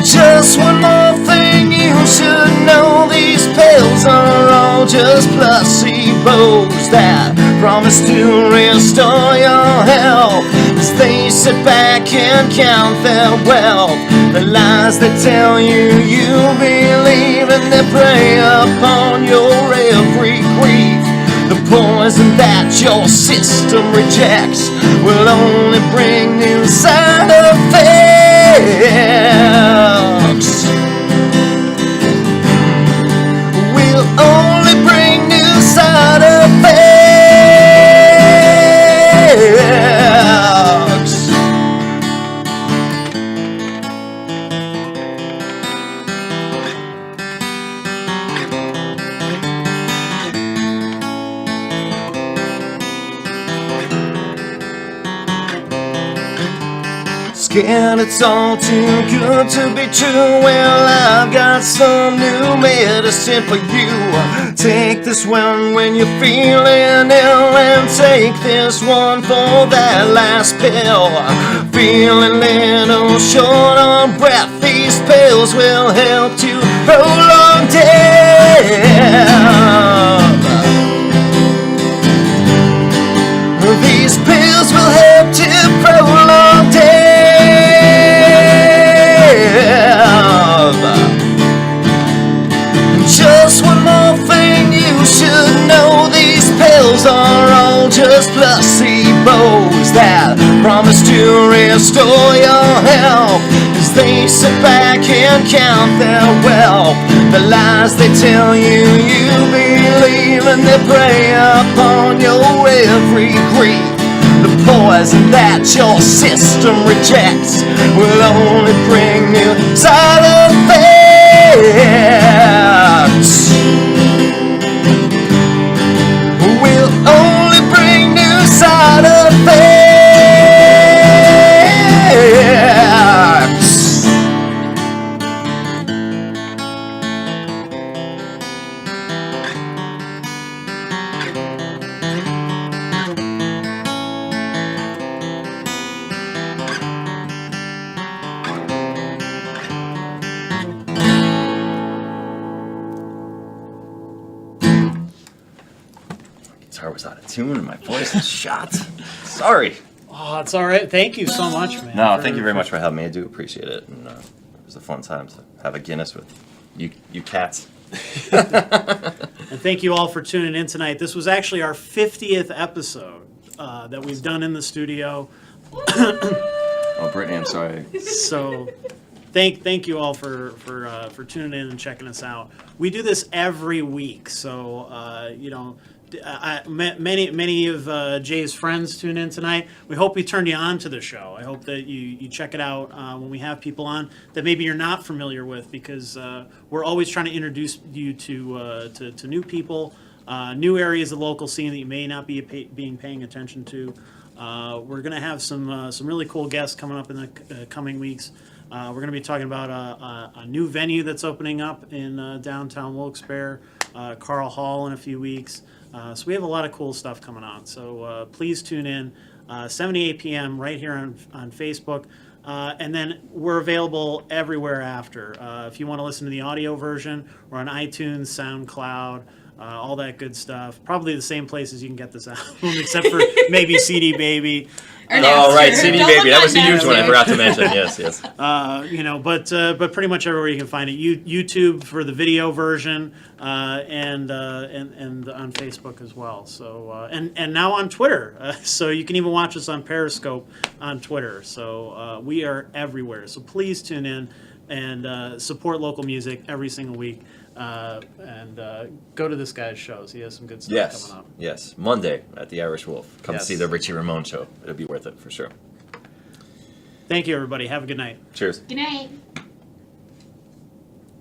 Just one more thing you should know, these pills are all just placebos that promise to restore your health as they sit back and count their wealth. The lies they tell you believe, and they prey upon your every grief. The poison that your system rejects will only bring new side effects. Will only bring new side effects. And it's all too good to be true. Well, I've got some new medicine for you. Take this one when you're feeling ill, and take this one for that last pill. Feeling a little short on breath, these pills will help to prolong death. These pills will help to prolong death. Just one more thing you should know, these pills are all just placebos that promise to restore your health as they sit back and count their wealth. The lies they tell you, you believe, and they prey upon your every grief. The poison that your system rejects will only bring you side effects. Will only bring new side effects. Guitar was out of tune and my voice is shot. Sorry. Oh, it's all right. Thank you so much, man. No, thank you very much for having me. I do appreciate it. And it was a fun time to have a Guinness with you cats. And thank you all for tuning in tonight. This was actually our 50th episode that we've done in the studio. Oh, Brittany, I'm sorry. So thank you all for tuning in and checking us out. We do this every week, so many of Jay's friends tune in tonight. We hope we turned you on to the show. I hope that you check it out when we have people on that maybe you're not familiar with, because we're always trying to introduce you to new people, new areas of the local scene that you may not be paying attention to. We're going to have some really cool guests coming up in the coming weeks. We're going to be talking about a new venue that's opening up in downtown Wilkes-Barre, Carl Hall, in a few weeks. So we have a lot of cool stuff coming on. So please tune in, 7 to 8 p.m. right here on Facebook. And then we're available everywhere after. If you want to listen to the audio version, we're on iTunes, SoundCloud, all that good stuff. Probably the same places you can get this album, except for maybe CD Baby. Oh, right, CD Baby. That was a huge one I forgot to mention. Yes. But pretty much everywhere you can find it. YouTube for the video version, and on Facebook as well. So and now on Twitter. So you can even watch us on Periscope on Twitter. So we are everywhere. So please tune in and support local music every single week. And go to this guy's shows. He has some good stuff coming up. Yes, Monday at the Irish Wolf. Come Yes. see the Richie Ramone show. It'll be worth it for sure. Thank you, everybody. Have a good night. Cheers. Good night.